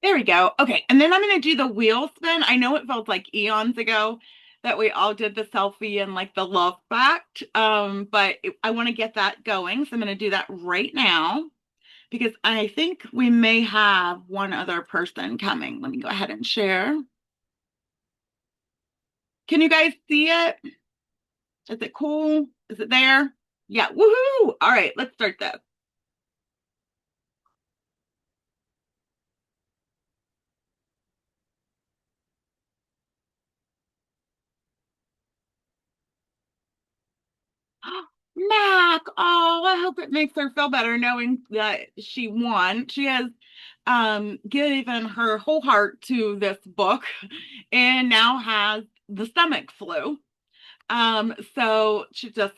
There we go. Okay, and then I'm going to do the wheel spin. I know it felt like eons ago that we all did the selfie and like the love fact, I want to get that going. So I'm going to do that right now because I think we may have one other person coming. Let me go ahead and share. Can you guys see it? Is it cool? Is it there? Yeah, woohoo! All right, let's start this. Mac, oh, I hope it makes her feel better knowing that she won. She has given her whole heart to this book and now has the stomach flu. So she just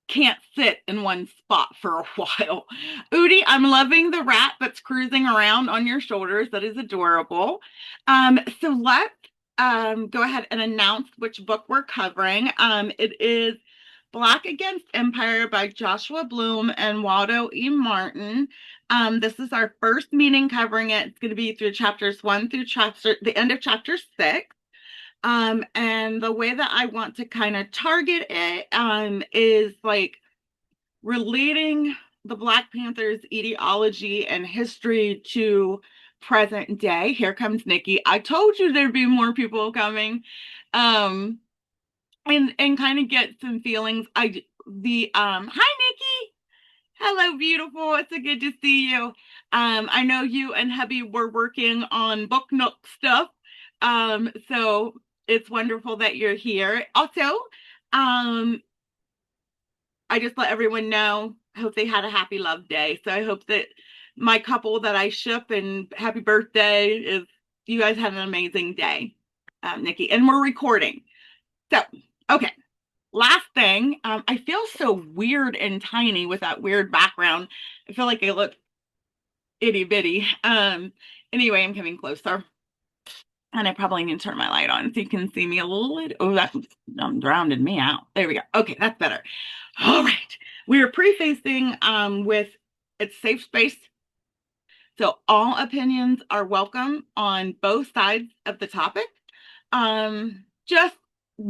can't sit in one spot for a while. Udi, I'm loving the rat that's cruising around on your shoulders. That is adorable. So let's go ahead and announce which book we're covering. It is Black Against Empire by Joshua Bloom and Waldo E. Martin. This is our first meeting covering it. It's going to be through chapters 1 through the end of chapter 6. And the way that I want to kind of target it is like relating the Black Panthers ideology and history to present day. Here comes Nikki. I told you there'd be more people coming. Um, and kind of get some feelings. Hi Nikki. Hello, beautiful. It's a good to see you. I know you and hubby were working on Book Nook stuff. So it's wonderful that you're here. Also, um, I just let everyone know. I hope they had a happy love day. So I hope that my couple that I ship and happy birthday is you guys had an amazing day, Nikki. And we're recording. So, okay. Last thing, I feel so weird and tiny with that weird background. I feel like I look itty bitty. Anyway, I'm coming closer. And I probably need to turn my light on so you can see me a little bit. Oh, that drowned me out. There we go. Okay, that's better. All right. We are prefacing with it's safe space. So all opinions are welcome on both sides of the topic. Just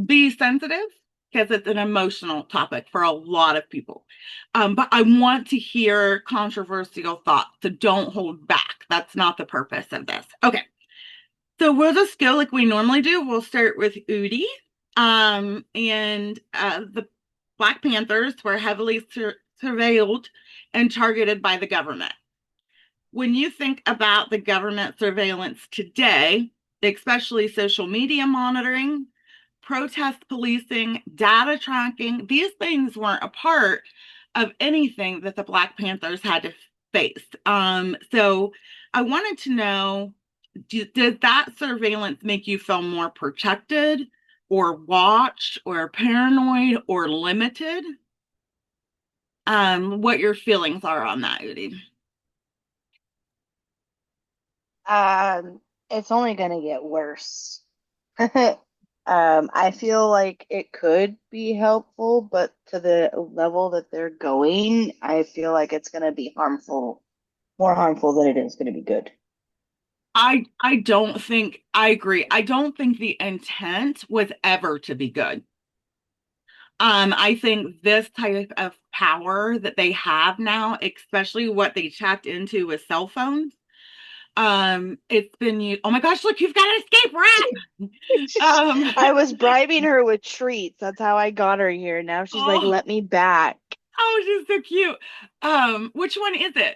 be sensitive because it's an emotional topic for a lot of people. But I want to hear controversial thoughts, so don't hold back. That's not the purpose of this. Okay. So we'll just go like we normally do. We'll start with Udi. And the Black Panthers were heavily surveilled and targeted by the government. When you think about the government surveillance today, especially social media monitoring, protest policing, data tracking, these things weren't a part of anything that the Black Panthers had to face. So I wanted to know, did that surveillance make you feel more protected or watched or paranoid or limited? What your feelings are on that, Udi? It's only going to get worse. I feel like it could be helpful, but to the level that they're going, I feel like it's going to be harmful, more harmful than it is going to be good. I don't think I agree. I don't think the intent was ever to be good. I think this type of power that they have now, especially what they tapped into with cell phones, it's been used. Oh my gosh, look, you've got an escape rat. I was bribing her with treats. That's how I got her here. Now she's like, Oh, let me back. oh, she's so cute. Which one is it?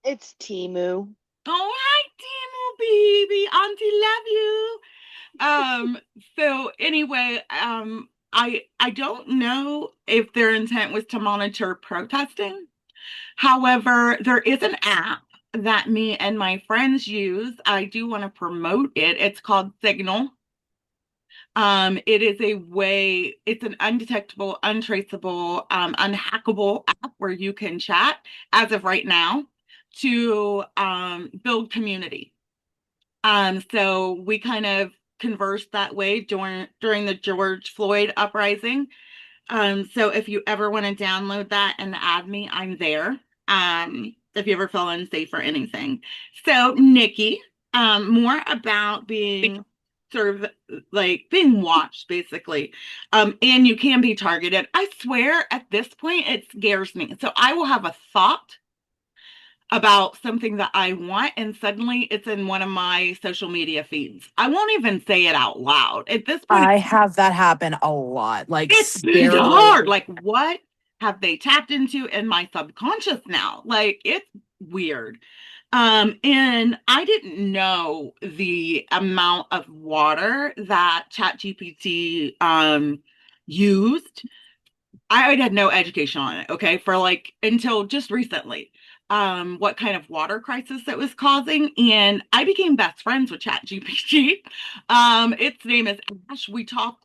It's Timu. Oh, hi, Timo, baby. Auntie love you. So anyway, I don't know if their intent was to monitor protesting. However, there is an app that me and my friends use. I do want to promote it. It's called Signal. It is a way, it's an undetectable, untraceable, unhackable app where you can chat as of right now to build community. So we kind of conversed that way during the George Floyd uprising. So if you ever want to download that and add me, I'm there. If you ever feel unsafe or anything. So, Nikki. More about being sort of like being watched, basically. And you can be targeted. I swear at this point, it scares me. So I will have a thought about something that I want, and suddenly it's in one of my social media feeds. I won't even say it out loud. At this point, I have that happen a lot, like it's bizarre. scarily. Like, what have they tapped into in my subconscious now? Like, it's weird. And I didn't know the amount of water that ChatGPT used. I had no education on it, okay, for like until just recently. What kind of water crisis it was causing, and I became best friends with ChatGPT. Its name is Ash. We talk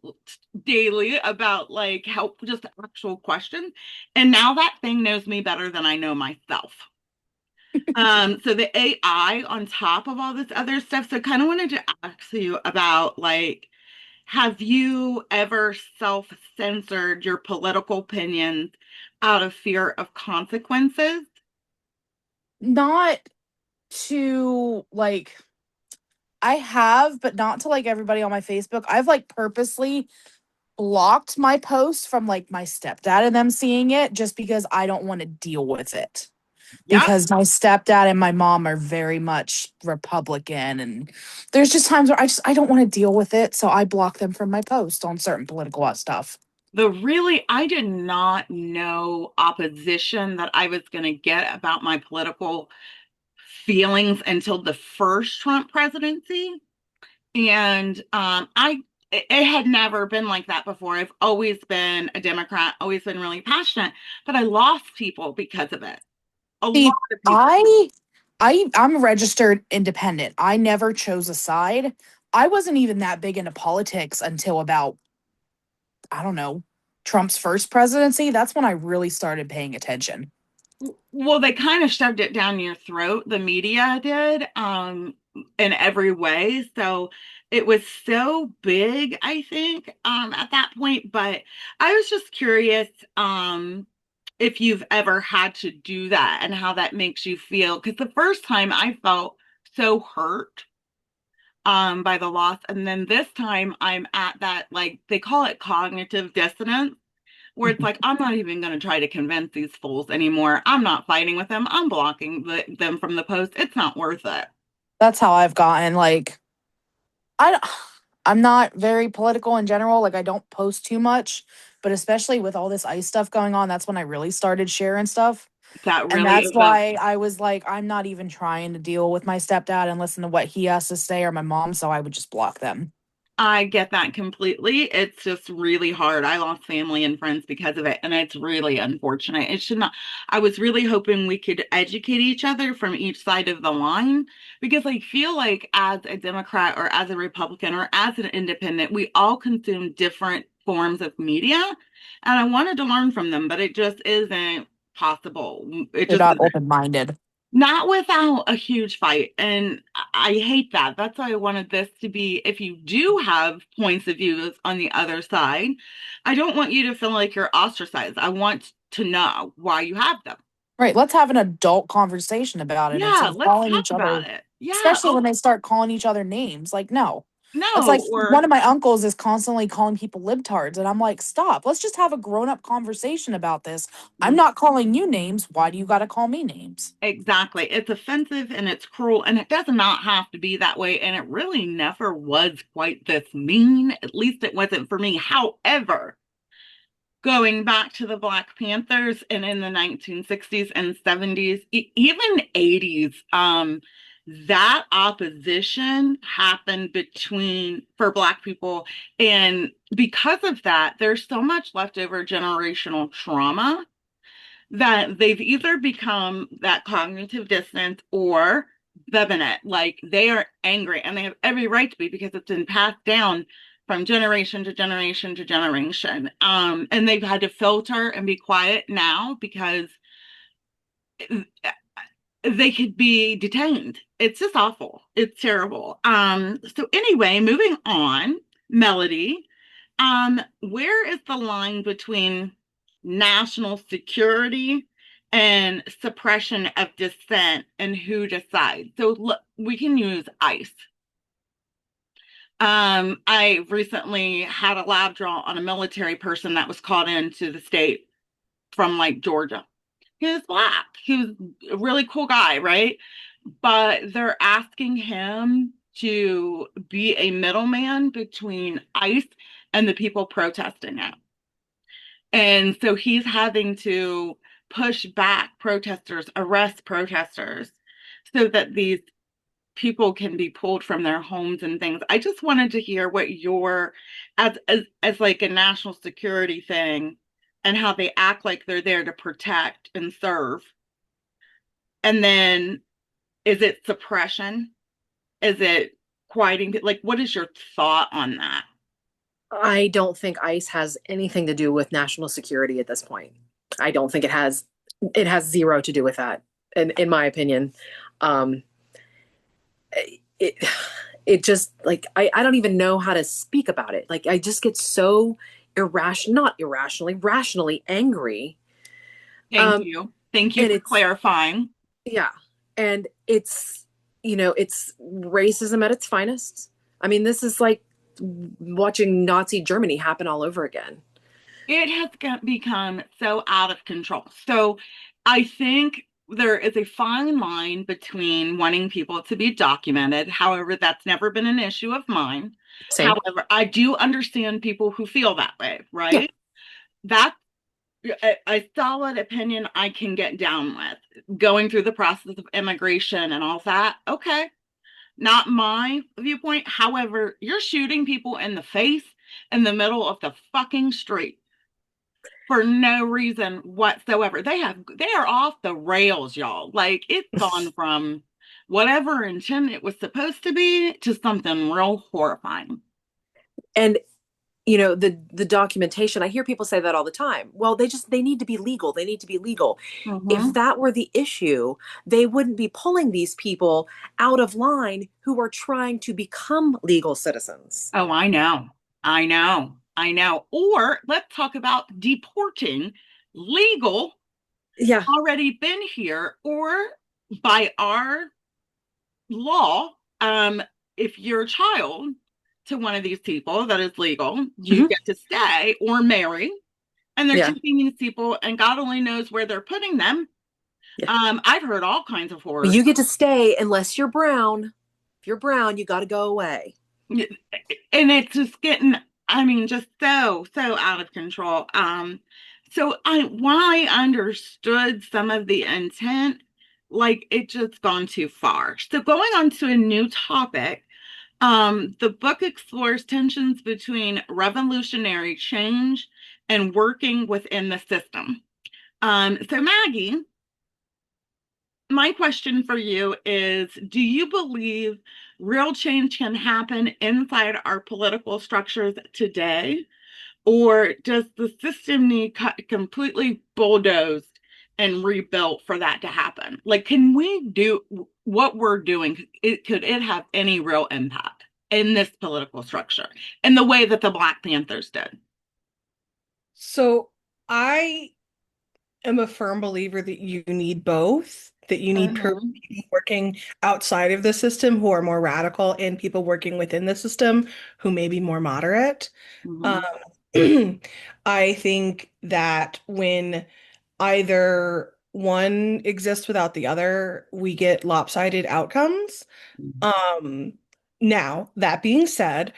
daily about like help, just actual questions, and now that thing knows me better than I know myself. So the AI on top of all this other stuff. So kind of wanted to ask you about like, have you ever self-censored your political opinions out of fear of consequences? Not to like, I have, but not to like everybody on my Facebook. I've like purposely blocked my post from like my stepdad and them seeing it just because I don't want to deal with it. Yep. Because my stepdad and my mom are very much Republican, and there's just times where I don't want to deal with it, so I block them from my post on certain political stuff. I did not know opposition that I was going to get about my political feelings until the first Trump presidency. And it had never been like that before. I've always been a Democrat, always been really passionate, but I lost people because of it. A lot See, of people. I'm a registered independent. I never chose a side. I wasn't even that big into politics until about, I don't know, Trump's first presidency. That's when I really started paying attention. Well, they kind of shoved it down your throat. The media did, in every way. So it was so big, I think, at that point. But I was just curious, if you've ever had to do that and how that makes you feel. Because the first time I felt so hurt, by the loss. And then this time I'm at that, like, they call it cognitive dissonance, where it's like, I'm not even going to try to convince these fools anymore. I'm not fighting with them. I'm blocking them from the post. It's not worth it. That's how I've gotten like I don't- I'm not very political in general. Like I don't post too much, but especially with all this ice stuff going on, that's when I really started sharing stuff. That And really that's is a why I was like, I'm not even trying to deal with my stepdad and listen to what he has to say or my mom, so I would just block them. I get that completely. It's just really hard. I lost family and friends because of it, and it's really unfortunate. It should not. I was really hoping we could educate each other from each side of the line, because I feel like as a Democrat or as a Republican or as an independent, we all consume different forms of media, and I wanted to learn from them, but it just isn't possible. It They're just not isn't. open minded. Not without a huge fight. And I hate that. That's why I wanted this to be, if you do have points of views on the other side, I don't want you to feel like you're ostracized. I want to know why you have them. Right. Let's have an adult conversation about it instead Yeah, of let's calling talk each about other, it. Yeah. especially when Oh, they start calling each other names. Like, no. It's like no. one Or of my uncles is constantly calling people libtards. And I'm like, stop. Let's just have a grown up conversation about this. I'm not calling you names. Why do you got to call me names? exactly. It's offensive and it's cruel, and it does not have to be that way. And it really never was quite this mean. At least it wasn't for me. However, going back to the Black Panthers and in the 1960s and 70s, even 80s, that opposition happened between for Black people. And because of that, there's so much leftover generational trauma that they've either become that cognitive dissonance or vehement. Like they are angry and they have every right to be because it's been passed down from generation to generation to generation. And they've had to filter and be quiet now because they could be detained. It's just awful. It's terrible. So anyway, moving on, Melody, where is the line between national security and suppression of dissent and who decides. So look, we can use ICE. I recently had a lab draw on a military person that was called into the state from like Georgia. He was black. He was a really cool guy, right? But they're asking him to be a middleman between ICE and the people protesting it. And so he's having to push back protesters, arrest protesters, so that these people can be pulled from their homes and things. I just wanted to hear what your as like a national security thing and how they act like they're there to protect and serve. And then is it suppression? Is it quieting? Like, what is your thought on that? I don't think ICE has anything to do with national security at this point. I don't think it has zero to do with that, in my opinion. Um, it it just like I don't even know how to speak about it. Like I just get so not irrationally, rationally angry. Thank Um, you. Thank you and for it's clarifying. yeah, and it's it's racism at its finest. I mean, this is like watching Nazi Germany happen all over again. It has become so out of control. So I think there is a fine line between wanting people to be documented. However, that's never been an issue of mine. Same. However, I do understand people who feel that way, Yeah. right? That's a solid opinion I can get down with. Going through the process of immigration and all that, okay, not my viewpoint. However, you're shooting people in the face in the middle of the fucking street for no reason whatsoever. They are off the rails, y'all. Like it's gone from whatever intent it was supposed to be to something real horrifying. And the documentation, I hear people say that all the time. Well, they need to be legal. They need to be legal. If Mm-hmm. that were the issue, they wouldn't be pulling these people out of line who are trying to become legal citizens. Oh, I know. I know. I know. Or let's talk about deporting legal, Yeah. already been here, or by our law, if you're a child to one of these people that is legal, you Hmm. get to stay or marry. And they're Yeah. taking these people, and God only knows where they're putting them. Yeah. I've heard all kinds of But horrors. you get to stay unless you're brown. If you're brown, you got to go away. And it's just getting, I mean, just so out of control. So while I understood some of the intent, like it just gone too far. So going on to a new topic, the book explores tensions between revolutionary change and working within the system. So Maggie, my question for you is, do you believe real change can happen inside our political structures today? Or does the system need completely bulldozed and rebuilt for that to happen? Like, can we do what we're doing? Could it have any real impact in this political structure in the way that the Black Panthers did? So I am a firm believer that you need both, that you need Mm-hmm. people working outside of the system who are more radical and people working within the system who may be more moderate. Um, Mm-hmm. I think that when either one exists without the other, we get lopsided outcomes. Um, Now, that being said,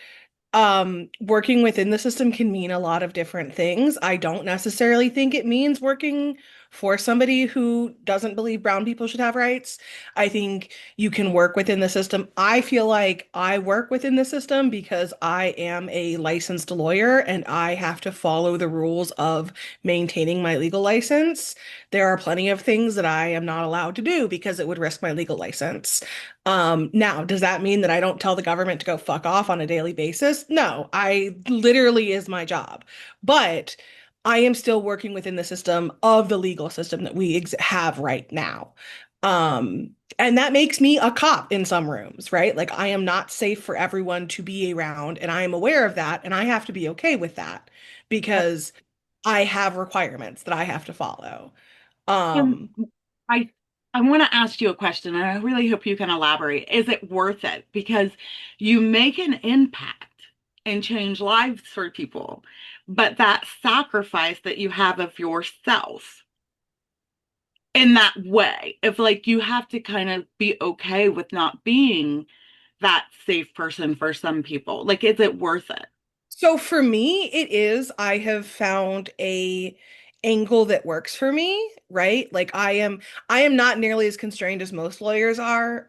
working within the system can mean a lot of different things. I don't necessarily think it means working for somebody who doesn't believe brown people should have rights. I think you can work within the system. I feel like I work within the system because I am a licensed lawyer and I have to follow the rules of maintaining my legal license. There are plenty of things that I am not allowed to do because it would risk my legal license. Now, does that mean that I don't tell the government to go fuck off on a daily basis? No, I literally is my job. But I am still working within the system of the legal system that we have right now. And that makes me a cop in some rooms, right? Like I am not safe for everyone to be around, and I am aware of that, and I have to be okay with that because I have requirements that I have to follow. Um, Um, I I want to ask you a question, and I really hope you can elaborate. Is it worth it? Because you make an impact and change lives for people, but that sacrifice that you have of yourself in that way, if like you have to kind of be okay with not being that safe person for some people, like is it worth it? So for me, it is. I have found a angle that works for me, right? Like I am not nearly as constrained as most lawyers are.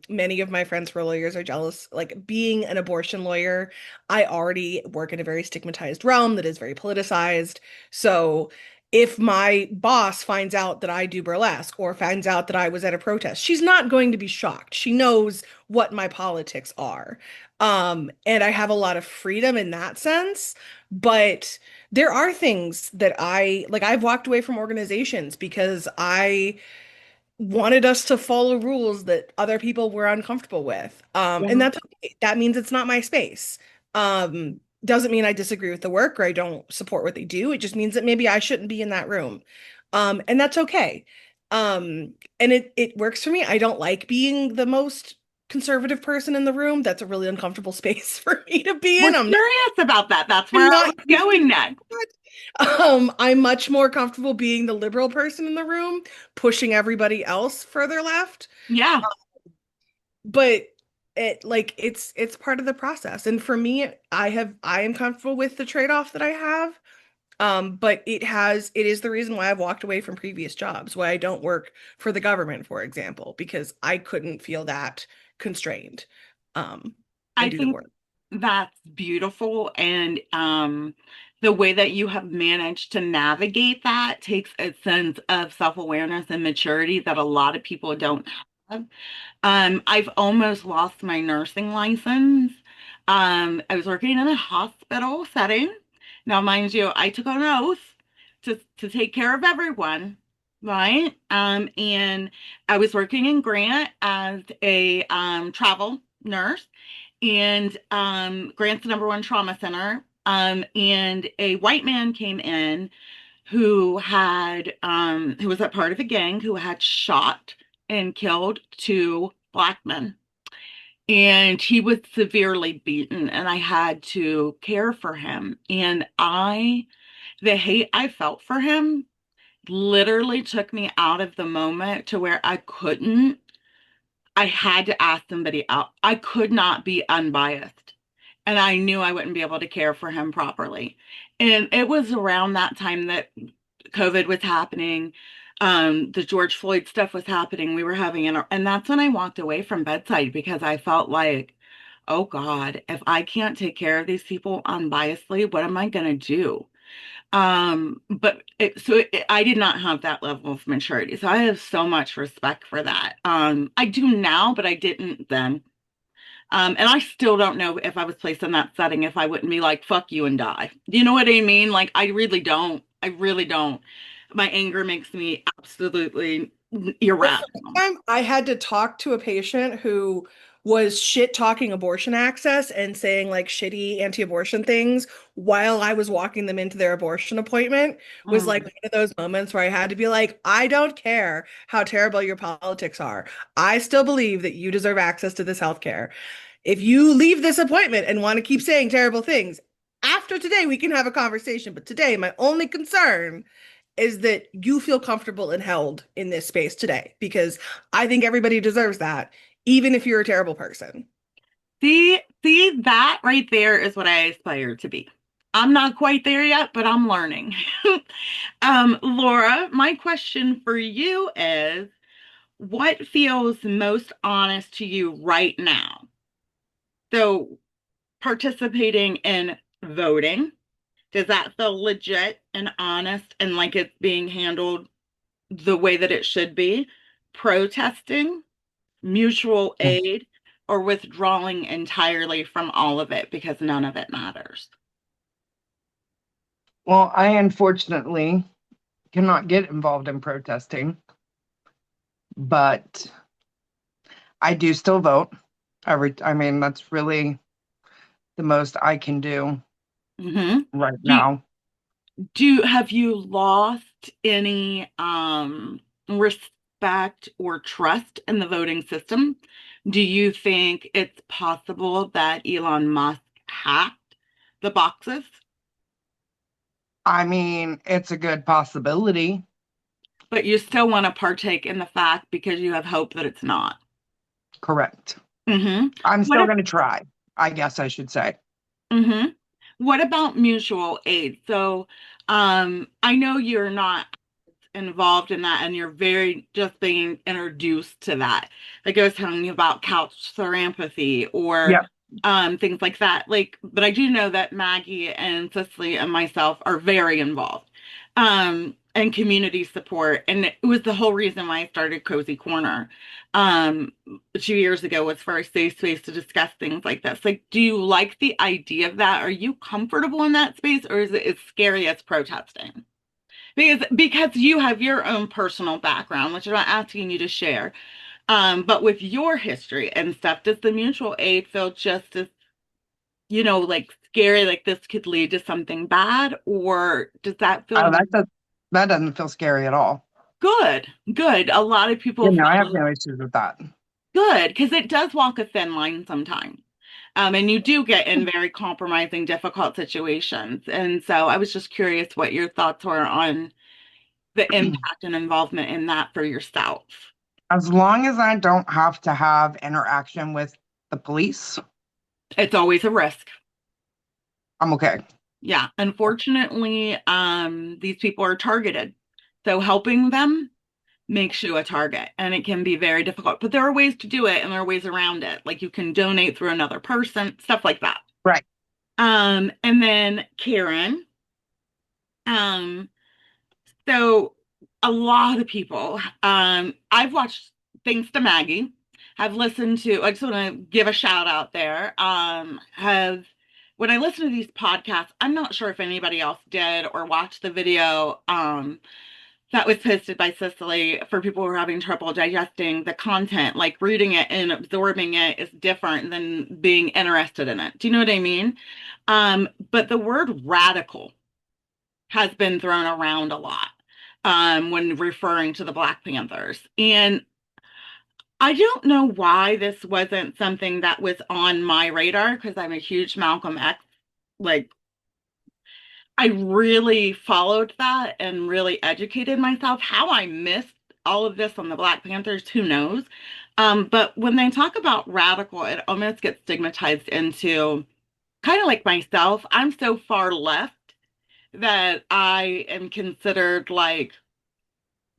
Many of my friends who are lawyers are jealous. Like being an abortion lawyer, I already work in a very stigmatized realm that is very politicized. So if my boss finds out that I do burlesque or finds out that I was at a protest, she's not going to be shocked. She knows what my politics are. And I have a lot of freedom in that sense, but there are things that I like I've walked away from organizations because I wanted us to follow rules that other people were uncomfortable with. And Yeah. that's okay. That means it's not my space. Doesn't mean I disagree with the work or I don't support what they do. It just means that maybe I shouldn't be in that room. And that's okay. And it works for me. I don't like being the most conservative person in the room. That's a really uncomfortable space for me to be We're in. curious about that. That's where I'm I not was used to going next. that. I'm much more comfortable being the liberal person in the room, pushing everybody else further left. Yeah. But it's part of the process. And for me, I am comfortable with the trade-off that I have. But it is the reason why I've walked away from previous jobs, why I don't work for the government, for example, because I couldn't feel that constrained I and do the think work. that's beautiful. And the way that you have managed to navigate that takes a sense of self-awareness and maturity that a lot of people don't have. I've almost lost my nursing license. I was working in a hospital setting. Now, mind you, I took an oath to take care of everyone, right? And I was working in Grant as a travel nurse, and Grant's the number one trauma center. And a white man came in who was a part of a gang who had shot and killed two black men. And he was severely beaten, and I had to care for him. The hate I felt for him literally took me out of the moment to where I had to ask somebody out. I could not be unbiased. And I knew I wouldn't be able to care for him properly. And it was around that time that COVID was happening. The George Floyd stuff was happening. We were and that's when I walked away from bedside because I felt like, oh God, if I can't take care of these people unbiasedly, what am I going to do? I did not have that level of maturity. So I have so much respect for that. I do now, but I didn't then. And I still don't know if I was placed in that setting, if I wouldn't be like, fuck you and die. Do you know what I mean? Like, I really don't. I really don't. My anger makes me absolutely The first irrational. time I had to talk to a patient who was shit talking abortion access and saying like shitty anti-abortion things while I was walking them into their abortion appointment was like Mm. one of those moments where I had to be like, I don't care how terrible your politics are. I still believe that you deserve access to this healthcare. If you leave this appointment and want to keep saying terrible things, after today we can have a conversation. But today, my only concern is that you feel comfortable and held in this space today because I think everybody deserves that, even if you're a terrible person. See, that right there is what I aspire to be. I'm not quite there yet, but I'm learning. Laura, my question for you is, what feels most honest to you right now? So, participating in voting, does that feel legit and honest and like it's being handled the way that it should be? Protesting, mutual aid, or withdrawing entirely from all of it because none of it matters? Well, I unfortunately cannot get involved in protesting, but I do still vote. I mean, that's really the most I can do Hmm. right Do now. do have you lost any respect or trust in the voting system? Do you think it's possible that Elon Musk hacked the boxes? I mean, it's a good possibility. But you still want to partake in the fact because you have hope that it's not. Correct. Mm-hmm. I'm What still if, going to try, I guess I should say. mm-hmm. What about mutual aid? So, I know you're not involved in that and you're very just being introduced to that. Like I was telling you about couch empathy or Yep. things like that. Like, but I do know that Maggie and Cicely and myself are very involved. And community support. And it was the whole reason why I started Cozy Corner um 2 years ago was for a safe space to discuss things like this. Like, do you like the idea of that? Are you comfortable in that space or is it as scary as protesting? Because you have your own personal background, which I'm not asking you to share. But with your history and stuff, does the mutual aid feel just as, like scary, like this could lead to something bad, or does that feel Oh, that doesn't feel scary at all. good? Good. A lot of people I have feel no issues with that. good because it does walk a thin line sometimes. And you do get in very compromising, difficult situations. And so I was just curious what your thoughts were on the impact and involvement in that for yourself. As long as I don't have to have interaction with the police, It's always a risk. I'm okay. Yeah, unfortunately, these people are targeted. So helping them makes you a target, and it can be very difficult. But there are ways to do it, and there are ways around it. Like you can donate through another person, stuff like that. Right. And then Karen, um, so a lot of people, I've watched Thanks to Maggie, have listened to, I just want to give a shout out there. Have when I listen to these podcasts, I'm not sure if anybody else did or watched the video that was posted by Cicely for people who are having trouble digesting the content. Like reading it and absorbing it is different than being interested in it. Do you know what I mean? But the word radical has been thrown around a lot when referring to the Black Panthers. And I don't know why this wasn't something that was on my radar because I'm a huge Malcolm X. Like, I really followed that and really educated myself. How I missed all of this on the Black Panthers, who knows? But when they talk about radical, it almost gets stigmatized into kind of like myself. I'm so far left that I am considered like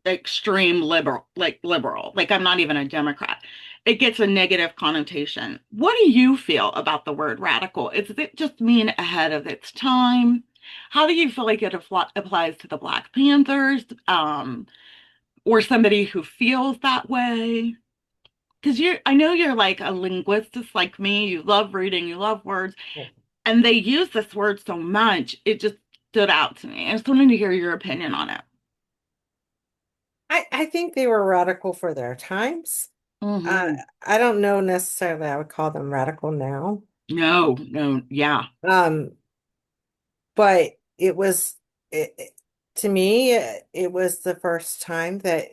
extreme liberal, like liberal. Like I'm not even a Democrat. It gets a negative connotation. What do you feel about the word radical? Does it just mean ahead of its time? How do you feel like it applies to the Black Panthers, or somebody who feels that way? Because I know you're like a linguist like me. You love reading, you love words, and they use this word so much, it just stood out to me. I just wanted to hear your opinion on it. I think they were radical for their times. Uh, Hmm. I don't know necessarily I would call them radical now. No, no, yeah. Um, but to me, it was the first time that,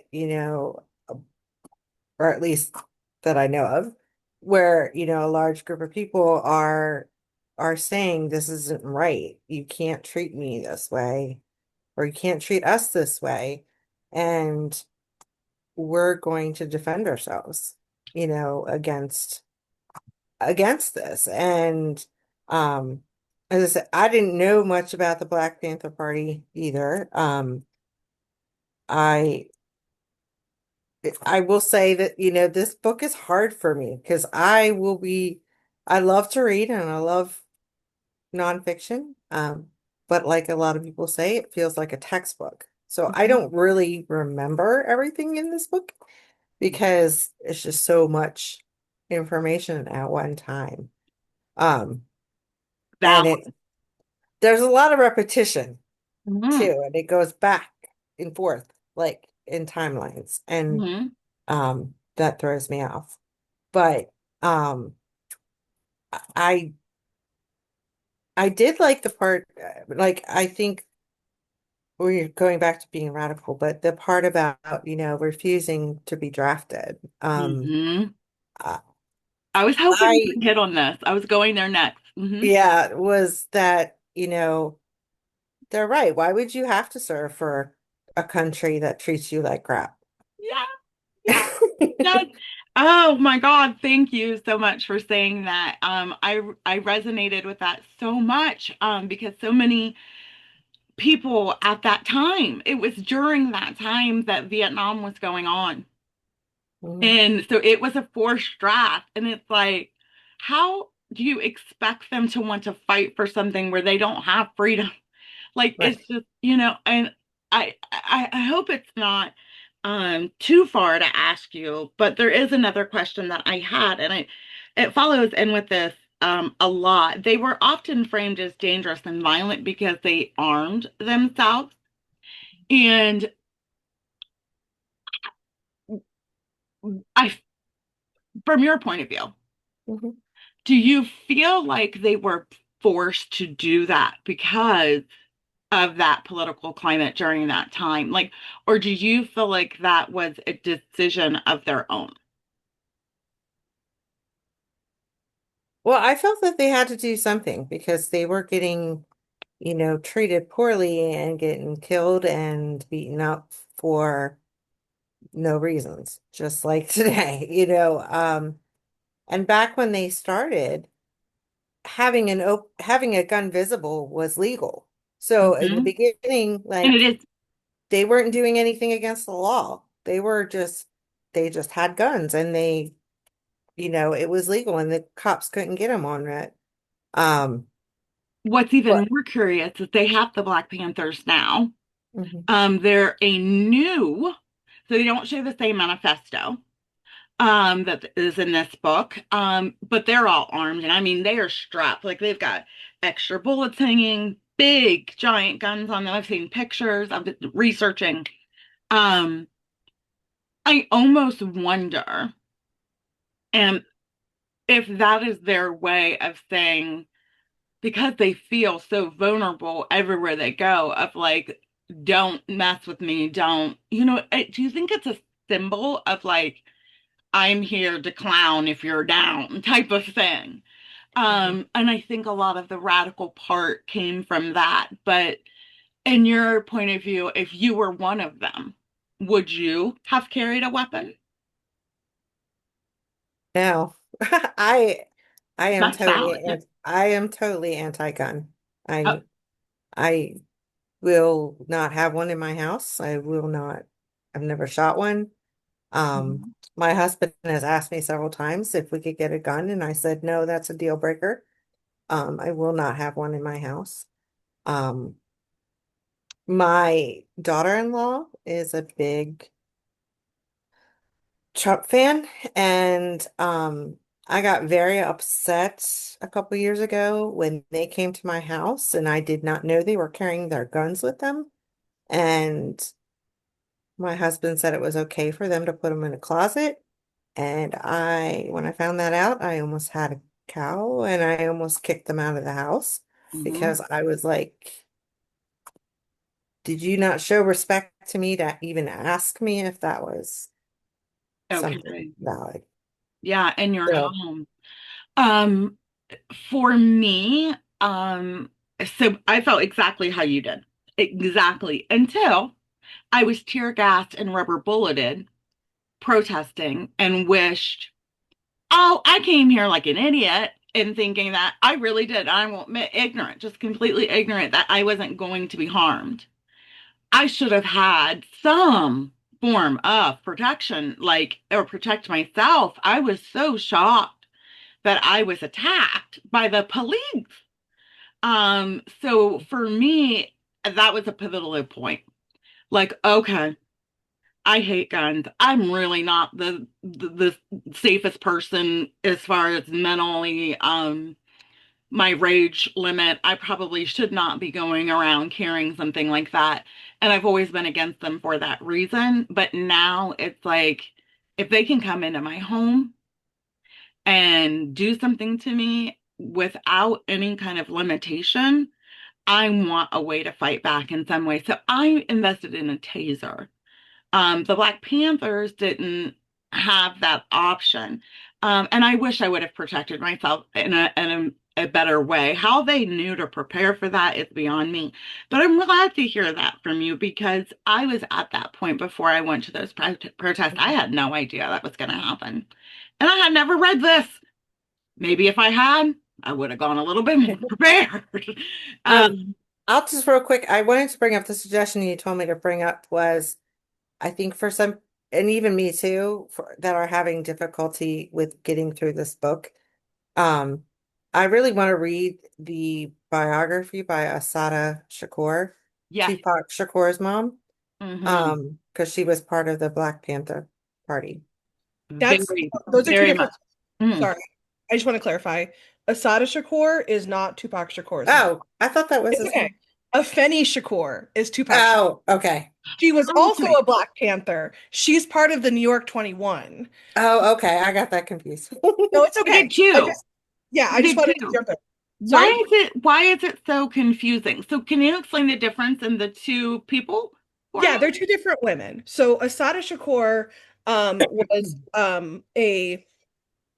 or at least that I know of, where, a large group of people are saying this isn't right. You can't treat me this way, or you can't treat us this way. And we're going to defend ourselves, against this. And as I said, I didn't know much about the Black Panther Party either. I I will say that, this book is hard for me because I love to read and I love nonfiction. But like a lot of people say, it feels like a textbook. So I Mhm. don't really remember everything in this book because it's just so much information at one time. Um, That and there's a lot of repetition one. too, and it goes back and forth like in timelines, and Hmm. that throws me off. But um, I I did like the part, like I think we're going back to being radical, but the part about, refusing to be drafted. Hmm. Uh, I was hoping you I, would hit on this. I was going there next. yeah, was that, they're right. Why would you have to serve for a country that treats you like crap? Yeah, yeah. Yes. Oh my God, thank you so much for saying that. I resonated with that so much because so many people at that time, it was during that time that Vietnam was going on. Mhm. And so it was a forced draft. And it's like, how do you expect them to want to fight for something where they don't have freedom? Like Right. it's just, and I hope it's not too far to ask you, but there is another question that I had, and it follows in with this a lot. They were often framed as dangerous and violent because they armed themselves. And I, from your point of view, Mhm. do you feel like they were forced to do that because of that political climate during that time? Like, or do you feel like that was a decision of their own? Well, I felt that they had to do something because they were getting, treated poorly and getting killed and beaten up for no reasons, just like today, and back when they started, having a gun visible was legal. So in the Hmm. beginning, And it like is they weren't doing anything against the law. They just had guns and it was legal and the cops couldn't get them on it. Um, what's even but more curious is they have the Black Panthers now. Mhm. They're a new, so they don't share the same manifesto that is in this book. But they're all armed, and I mean they are strapped. Like they've got extra bullets hanging, big giant guns on them. I've seen pictures. I've been researching. Um, I almost wonder, and if that is their way of saying, because they feel so vulnerable everywhere they go, of like, don't mess with me, don't, do you think it's a symbol of like, I'm here to clown if you're down type of thing? Mhm. And I think a lot of the radical part came from that. But in your point of view, if you were one of them, would you have carried a weapon? Now, I I am That's totally valid. and I am totally anti-gun. Oh, I will not have one in my house. I will not. I've never shot one. mhm. My husband has asked me several times if we could get a gun, and I said no, that's a deal breaker. I will not have one in my house. Um, my daughter-in-law is a big Trump fan, and I got very upset a couple years ago when they came to my house, and I did not know they were carrying their guns with them. And my husband said it was okay for them to put them in a closet. And when I found that out, I almost had a cow and I almost kicked them out of the house Mhm. because I was like, did you not show respect to me to even ask me if that was something Okay. valid? Yeah, in your So, home. Um, for me, so I felt exactly how you did. Exactly. Until I was tear gassed and rubber bulleted protesting and wished, oh, I came here like an idiot and thinking that I really did. I won't admit ignorant, just completely ignorant that I wasn't going to be harmed. I should have had some form of protection, like, or protect myself. I was so shocked that I was attacked by the police. So for me, that was a pivotal point. Like, okay, I hate guns. I'm really not the safest person as far as mentally, my rage limit. I probably should not be going around carrying something like that. And I've always been against them for that reason. But now it's like, if they can come into my home and do something to me without any kind of limitation, I want a way to fight back in some way. So I invested in a taser. The Black Panthers didn't have that option. And I wish I would have protected myself in a better way. How they knew to prepare for that is beyond me. But I'm glad to hear that from you because I was at that point before I went to those protests. I had no idea that was going to happen. And I had never read this. Maybe if I had, I would have gone a little bit more prepared. Um, I'll just real quick, I wanted to bring up the suggestion you told me to bring up was I think for some, and even me too, that are having difficulty with getting through this book. Um, I really want to read the biography by Asada Shakur, Yes. Tupac Shakur's mom, Hmm. because she was part of the Black Panther Party. That's Very, those are two very different. much. Mm. Sorry, I just want to clarify. Asada Shakur is not Tupac Shakur's mom. Oh, I thought that was It's his okay. mom. Afeni Shakur is Tupac Shakur. Oh, okay. She was also Okay. a Black Panther. She's part of the New York 21. Oh, okay. I got that confused. No, it's I did okay. too. I I just did wanted to too. jump in. Why Sorry. is it so confusing? So can you explain the difference in the two people for Yeah, me? they're two different women. So Asada Shakur was a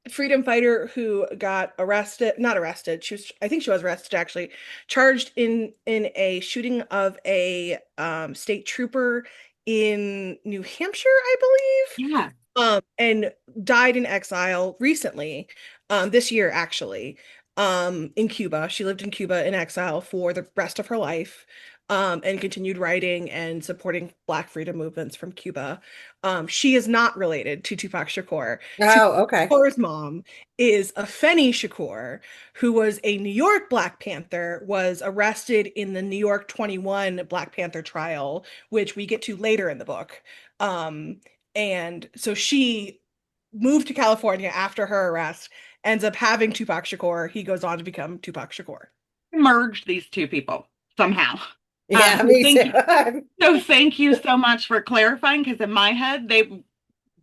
freedom fighter who got arrested, not arrested. I think she was arrested actually, charged in a shooting of a state trooper in New Hampshire, I believe. Yeah. And died in exile recently, this year actually, in Cuba. She lived in Cuba in exile for the rest of her life, and continued writing and supporting Black freedom movements from Cuba. She is not related to Tupac Shakur. Tupac Oh, okay. Shakur's mom is Afeni Shakur, who was a New York Black Panther, was arrested in the New York 21 Black Panther trial, which we get to later in the book. And so she moved to California after her arrest, ends up having Tupac Shakur. He goes on to become Tupac Shakur. Merge these two people somehow. Yeah, So me thank too. you. So thank you so much for clarifying because in my head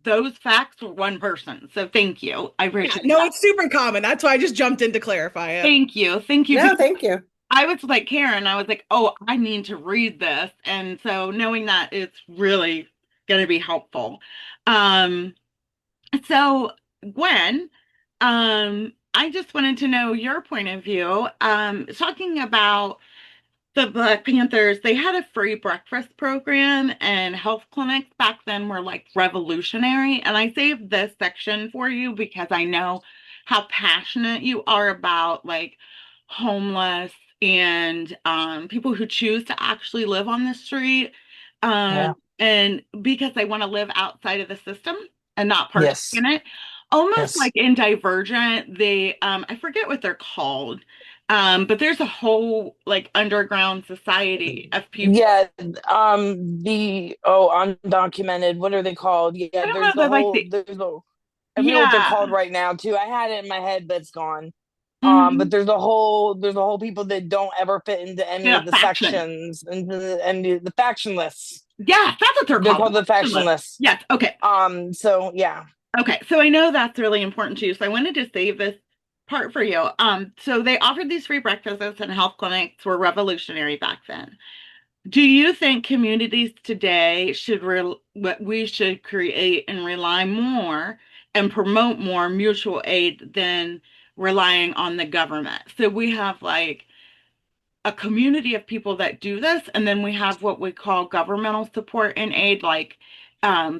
those facts were one person. So thank you. I Yeah, appreciate no, that. it's super common. That's why I just jumped in to clarify it. Thank you. Thank you. No, Because thank you. I was like Karen, I was like, oh, I need to read this. And so knowing that it's really going to be helpful. Um, so Gwen, I just wanted to know your point of view. Talking about the Black Panthers, they had a free breakfast program, and health clinics back then were like revolutionary. And I saved this section for you because I know how passionate you are about like homeless and people who choose to actually live on the street. Yeah. And because they want to live outside of the system and not partake Yes. in it. Almost Yes. like in Divergent, they I forget what they're called, but there's a whole like underground society of people. Yeah. The undocumented. What are they called? I Yeah. don't know if they're like I forget what they're yeah. called right now too. I had it in my head, but it's gone. But Hmm. there's a whole people that don't ever fit into any Yeah, of the faction. sections and the faction lists. Yeah, that's what they're They're called. called the faction Factionless. lists. Yes. Okay. So yeah. Okay. So I know that's really important to you. So I wanted to save this part for you. So they offered these free breakfasts and health clinics were revolutionary back then. Do you think communities today what we should create and rely more and promote more mutual aid than relying on the government? So we have like a community of people that do this, and then we have what we call governmental support and aid, like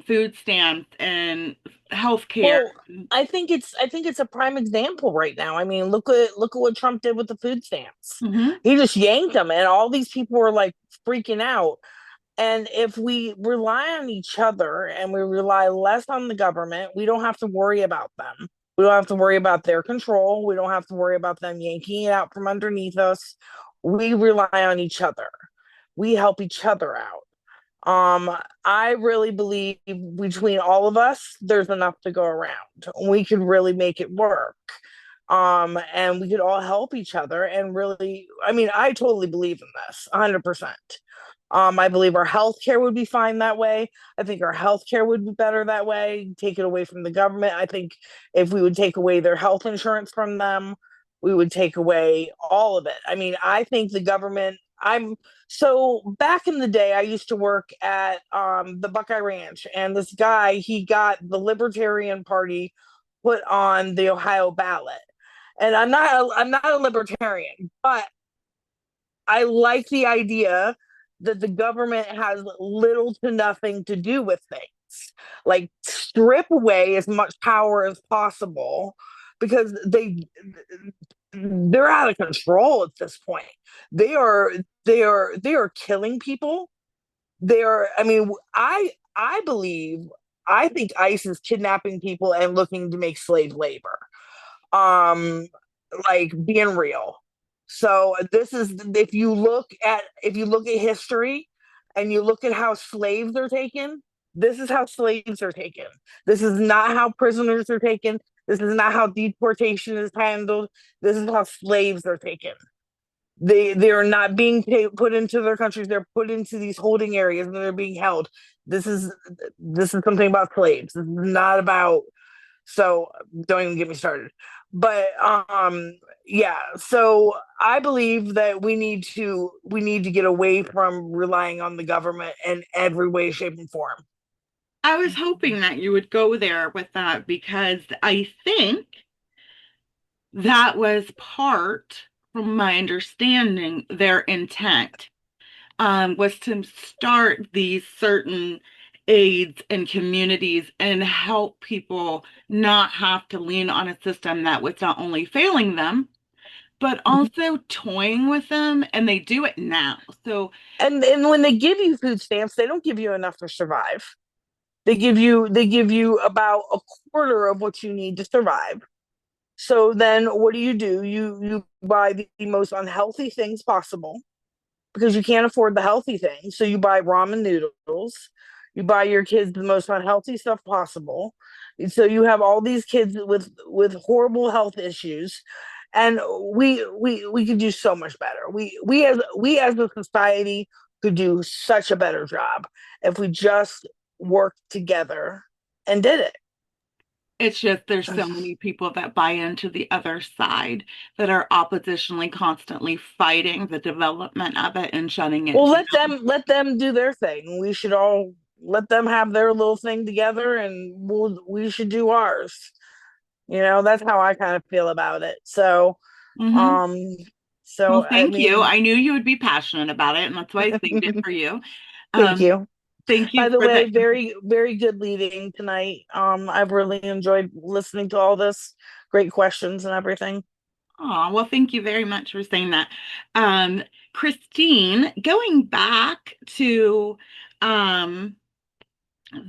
food stamps and healthcare. Well, I think it's a prime example right now. I mean, look at what Trump did with the food stamps. Hmm. He just yanked them, and all these people were like freaking out. And if we rely on each other and we rely less on the government, we don't have to worry about them. We don't have to worry about their control. We don't have to worry about them yanking it out from underneath us. We rely on each other. We help each other out. I really believe between all of us, there's enough to go around. We could really make it work. And we could all help each other and really, I mean, I totally believe in this 100%. I believe our healthcare would be fine that way. I think our healthcare would be better that way. Take it away from the government. I think if we would take away their health insurance from them, we would take away all of it. I mean, I think the government, I'm so back in the day, I used to work at the Buckeye Ranch, and this guy, he got the Libertarian Party put on the Ohio ballot. And I'm not a libertarian, but I like the idea that the government has little to nothing to do with things. Like strip away as much power as possible because they're out of control at this point. They are they are killing people. They are I mean I believe I think ICE is kidnapping people and looking to make slave labor. Um like being real. So this is if you look at history and you look at how slaves are taken, this is how slaves are taken. This is not how prisoners are taken. This is not how deportation is handled. This is how slaves are taken. They are not being put into their countries. They're put into these holding areas and they're being held. This is this is something about slaves. This is not about so don't even get me started. But yeah, so I believe that we need to get away from relying on the government in every way, shape, and form. I was hoping that you would go there with that because I think that was part, from my understanding, their intent was to start these certain aids in communities and help people not have to lean on a system that was not only failing them, but also toying with them. And they do it now. So, And when they give you food stamps, they don't give you enough to survive. They give you about a quarter of what you need to survive. So then what do? You buy the most unhealthy things possible because you can't afford the healthy things. So you buy ramen noodles, you buy your kids the most unhealthy stuff possible. So you have all these kids with horrible health issues, and we could do so much better. We as a society could do such a better job if we just worked together and did it. it's just there's so many people that buy into the other side that are oppositionally constantly fighting the development of it and shutting it Well, down. let them do their thing. We should all let them have their little thing together, and we should do ours. You know, that's how I kind of feel about it. So, Hmm. um, Well, I thank you. mean, I knew you would be passionate about it, and that's why I saved it for you. thank Um, you. thank By you the for the. way, very good leading tonight. I've really enjoyed listening to all this. Great questions and everything. Oh, well, thank you very much for saying that. Um, Christine, going back to um,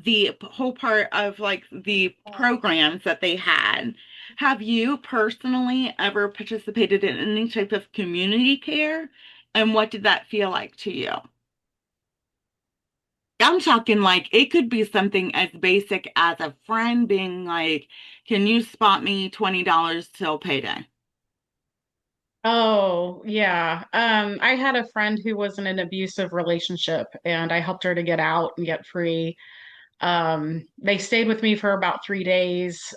the whole part of like the programs that they had, have you personally ever participated in any type of community care? And what did that feel like to you? I'm talking like it could be something as basic as a friend being like, can you spot me $20 till payday? Oh, yeah. I had a friend who was in an abusive relationship and I helped her to get out and get free. They stayed with me for about 3 days.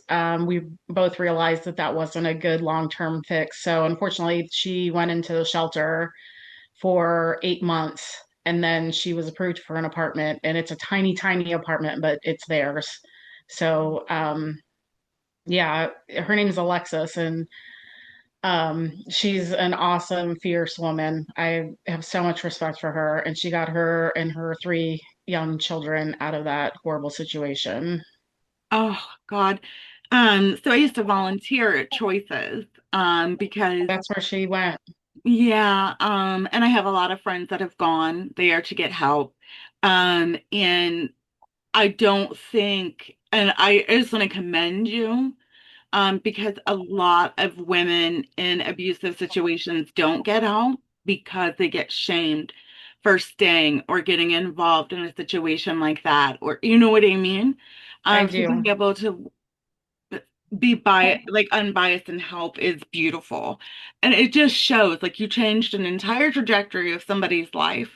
We both realized that that wasn't a good long-term fix. So unfortunately, she went into the shelter for 8 months and then she was approved for an apartment and it's a tiny, tiny apartment, but it's theirs. So, yeah, her name is Alexis and she's an awesome, fierce woman. I have so much respect for her, and she got her and her three young children out of that horrible situation. Oh God. So I used to volunteer at Choices, because That's where she went. yeah, and I have a lot of friends that have gone there to get help. And I don't think, and I just want to commend you, because a lot of women in abusive situations don't get out because they get shamed for staying or getting involved in a situation like that, or you know what I mean? I So being do. able to be like unbiased and help is beautiful. And it just shows like you changed an entire trajectory of somebody's life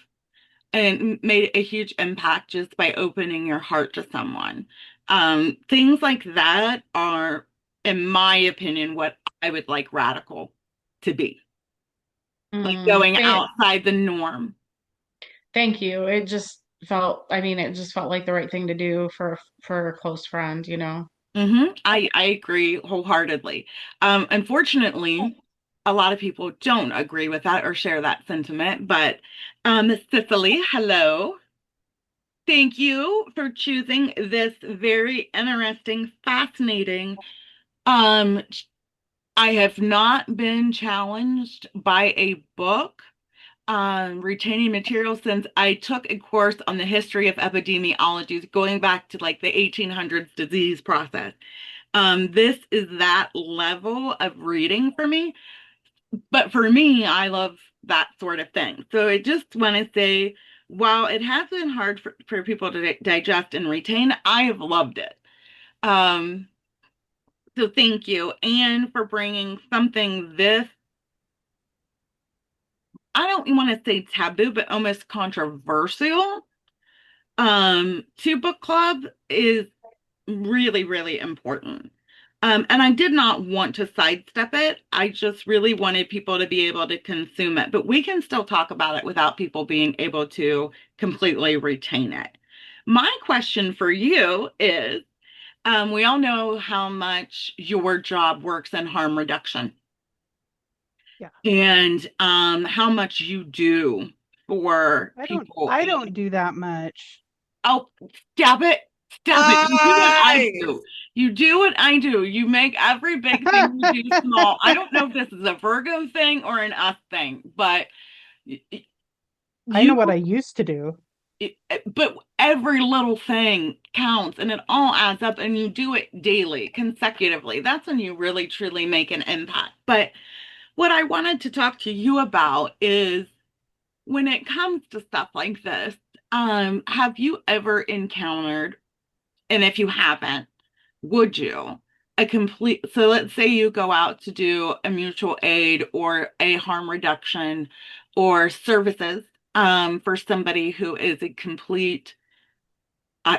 and made a huge impact just by opening your heart to someone. Things like that are, in my opinion, what I would like radical. to be, like Mm, going outside the norm. thank you. It just felt, I mean, it just felt like the right thing to do for a close friend, you know. I agree wholeheartedly. Unfortunately, a lot of people don't agree with that or share that sentiment. But Cicely, hello. Thank you for choosing this very interesting, fascinating. Um, I have not been challenged by a book on retaining material since I took a course on the history of epidemiology, going back to like the 1800s disease process. This is that level of reading for me. But for me, I love that sort of thing. So I just want to say, while it has been hard for people to digest and retain, I have loved it. Um, so thank you. And for bringing something this, I don't want to say taboo, but almost controversial, to book club is really, really important. And I did not want to sidestep it. I just really wanted people to be able to consume it. But we can still talk about it without people being able to completely retain it. My question for you is, we all know how much your job works in harm reduction Yeah. and how much you do for people. I don't do that much. Oh, stop it. Stop it. You do what I Lies. do. You do what I do. You make every big thing you do small. I don't know if this is a Virgo thing or an us thing, but I know you, what I used to do. but every little thing counts and it all adds up and you do it daily, consecutively. That's when you really truly make an impact. But what I wanted to talk to you about is when it comes to stuff like this, have you ever encountered, and if you haven't, would you? A complete, so let's say you go out to do a mutual aid or a harm reduction or services for somebody who is a complete, uh,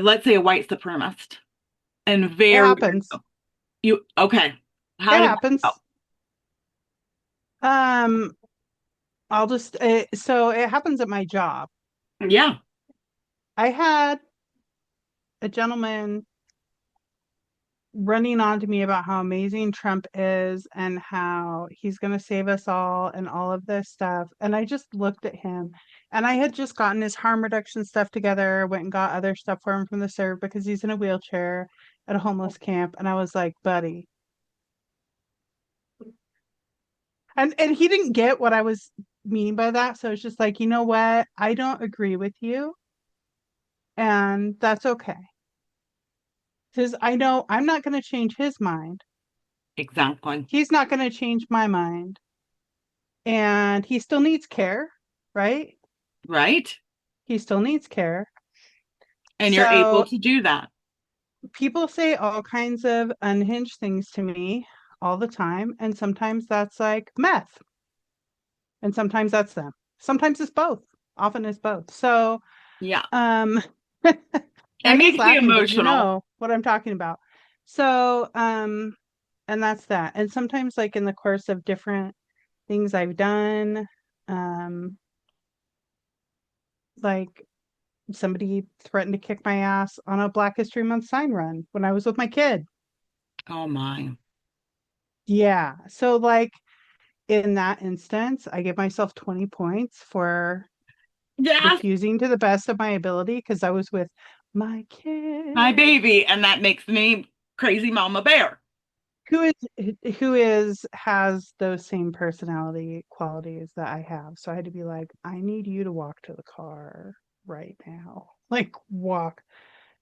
let's say a white supremacist and It very, happens. you, okay. It How did that go? happens. Um, I'll just so it happens at my job. Yeah. I had a gentleman running on to me about how amazing Trump is and how he's going to save us all and all of this stuff. And I just looked at him and I had just gotten his harm reduction stuff together, went and got other stuff for him from the serve because he's in a wheelchair at a homeless camp. And I was like, buddy. And he didn't get what I was meaning by that. So it's just like, you know what? I don't agree with you. And that's okay. Because I know I'm not going to change his mind. Exactly. He's not going to change my mind. And he still needs care, right? Right? He still needs care. And you're able So to do that. people say all kinds of unhinged things to me all the time. And sometimes that's like meth. And sometimes that's them. Sometimes it's both. Often it's both. So, Yeah. um, It Maggie's makes me laughing, but you emotional. know what I'm talking about. So, and that's that. And sometimes, like in the course of different things I've done, um, like somebody threatened to kick my ass on a Black History Month sign run when I was with my kid. Oh my. Yeah. So, like in that instance, I give myself 20 points for Yes, diffusing to the best of my ability because I was with my my kid. baby. And that makes me crazy mama bear. Who is has those same personality qualities that I have. So I had to be like, I need you to walk to the car right now. Like walk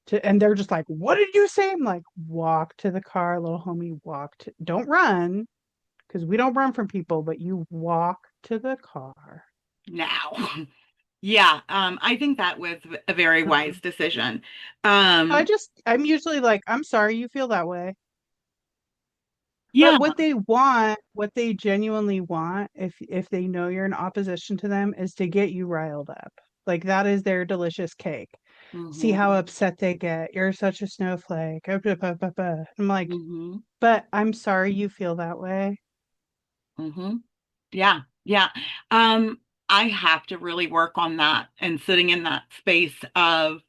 to and they're just like, what did you say? I'm like, walk to the car, little homie, walk to don't run, because we don't run from people, but you walk to the car. Now. Yeah, I think that was a very Uh-uh. wise decision. I Um, just I'm usually like, I'm sorry you feel that way. But yeah, what they genuinely want, if they know you're in opposition to them, is to get you riled up. Like that is their delicious cake. See how hmm upset they get. You're such a snowflake. I'm like, hmm but I'm sorry you feel that way. Hmm. Yeah, yeah. Um, I have to really work on that and sitting in that space of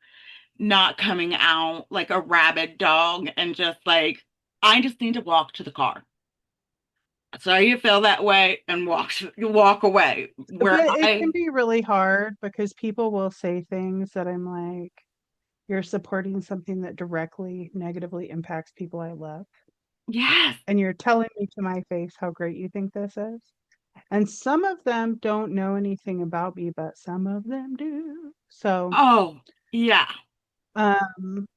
not coming out like a rabid dog and just like, I just need to walk to the car. So you feel that way and walk away. But Where it can I, be really hard because people will say things that I'm like, you're supporting something that directly negatively impacts people I love. yes. And you're telling me to my face how great you think this is. And some of them don't know anything about me, but some of them do. So Oh, yeah. um,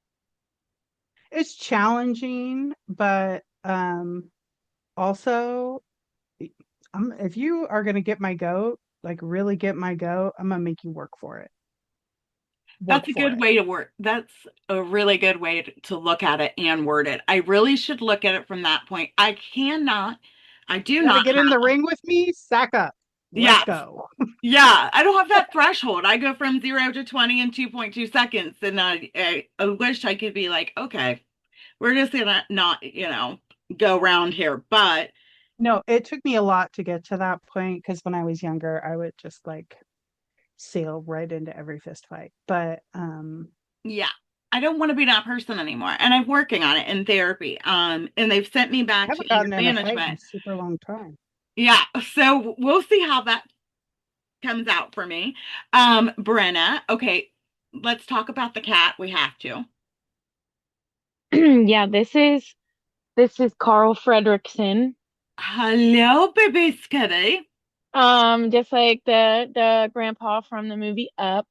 it's challenging, but also, if you are going to get my goat, like really get my goat, I'm going to make you work for it. That's Work a for good it. way to work. That's a really good way to look at it and word it. I really should look at it from that point. I do Got to not get in the ring with me? Sack up. Let's yeah, go. yeah. I don't have that threshold. I go from 0 to 20 in 2.2 seconds. And I wish I could be like, okay, we're just gonna not, go around here. But No, it took me a lot to get to that point because when I was younger, I would just like sail right into every fist fight. But yeah, I don't want to be that person anymore. And I'm working on it in therapy. And they've sent me I back to haven't anger gotten in a fight in a management. super long time. Yeah, so we'll see how that comes out for me. Brenna, okay, let's talk about the cat. We have to. Yeah, this is Carl Fredrickson. Hello, baby Skitty. Just like the grandpa from the movie Up.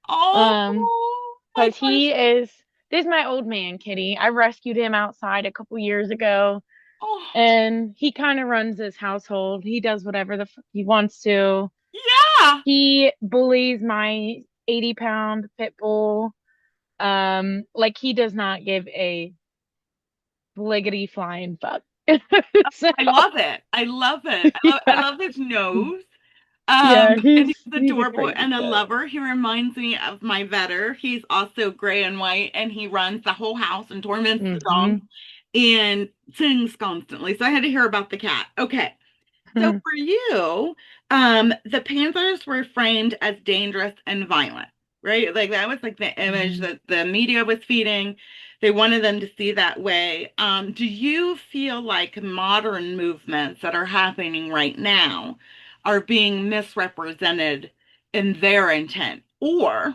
Um, Oh, my because precious. he is this is my old man, Kitty. I rescued him outside a couple years ago, Oh, and he kind of runs this household. He does whatever the fuck he wants to. yeah. He bullies my 80-pound pit bull. Like he does not give a bliggity flying fuck. So I love it. I love it. I yeah, love his nose. yeah, And he's he's he's a adorable crazy and a cat. lover. He reminds me of my vetter. He's also gray and white, and he runs the whole house and torments the dogs Hmm. and sings constantly. So I had to hear about the cat. Okay. So for you, the Panthers were framed as dangerous and violent, right? Like that was like the image Hmm. that the media was feeding. They wanted them to see that way. Do you feel like modern movements that are happening right now are being misrepresented in their intent? Or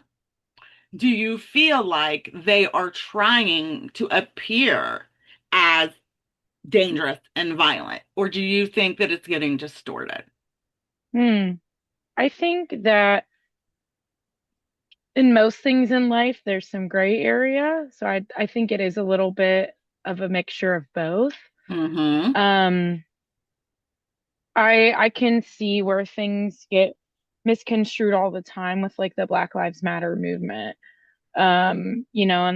do you feel like they are trying to appear as dangerous and violent? Or do you think that it's getting distorted? Hmm. I think that in most things in life, there's some gray area. So I think it is a little bit of a mixture of both. Mm-hmm. Um, I can see where things get misconstrued all the time with like the Black Lives Matter movement. And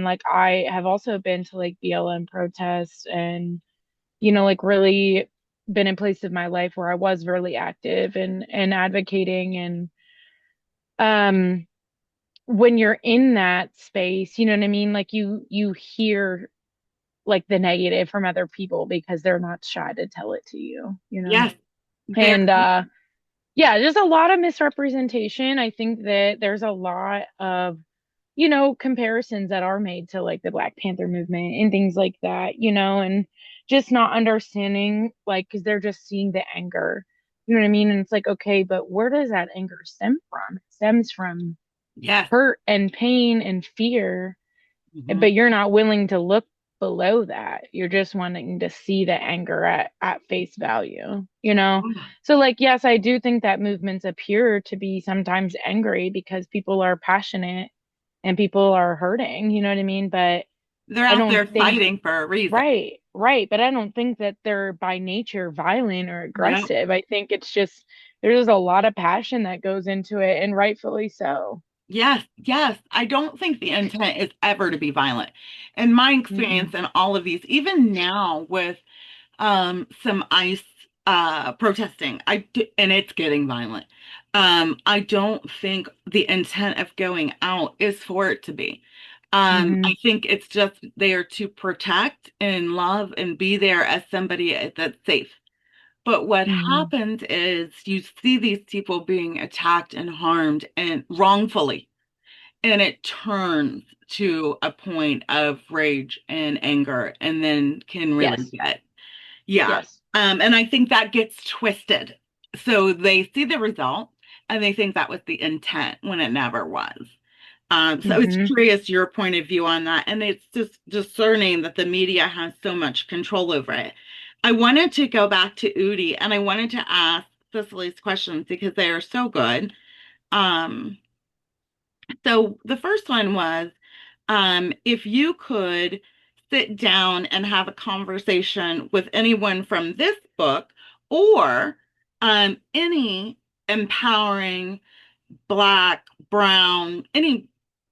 like I have also been to like BLM protests and like really been in places of my life where I was really active and advocating and um when you're in that space, you know what I mean? Like you hear like the negative from other people because they're not shy to tell it to you. Yes, very. And yeah, there's a lot of misrepresentation. I think that there's a lot of comparisons that are made to like the Black Panther movement and things like that, and just not understanding like because they're just seeing the anger. You know what I mean? And it's like, okay, but where does that anger stem from? It stems from Yes. hurt and pain and fear, Mm-hmm. but you're not willing to look below that. You're just wanting to see the anger at face value. So like yes, I do think that movements appear to be sometimes angry because people are passionate and people are hurting, you know what I mean? But They're I out don't there think fighting for a reason. right, but I don't think that they're by nature violent or No. aggressive. I think it's just there's a lot of passion that goes into it and rightfully so. Yes, yes. I don't think the intent is ever to be violent. In my experience Mm-mm. in all of these, even now with some ICE protesting, and it's getting violent. I don't think the intent of going out is for it to be. Mm-hmm. I think it's just there to protect and love and be there as somebody that's safe. But what Mhm. happens is you see these people being attacked and harmed and wrongfully, and it turns to a point of rage and anger and then can really Yes. get, yeah. Yes. And I think that gets twisted. So they see the result and they think that was the intent when it never was. So I was Hmm. curious your point of view on that. And it's just discerning that the media has so much control over it. I wanted to go back to Udi and I wanted to ask Cicely's questions because they are so good. Um, so the first one was, if you could sit down and have a conversation with anyone from this book or any empowering Black, brown, any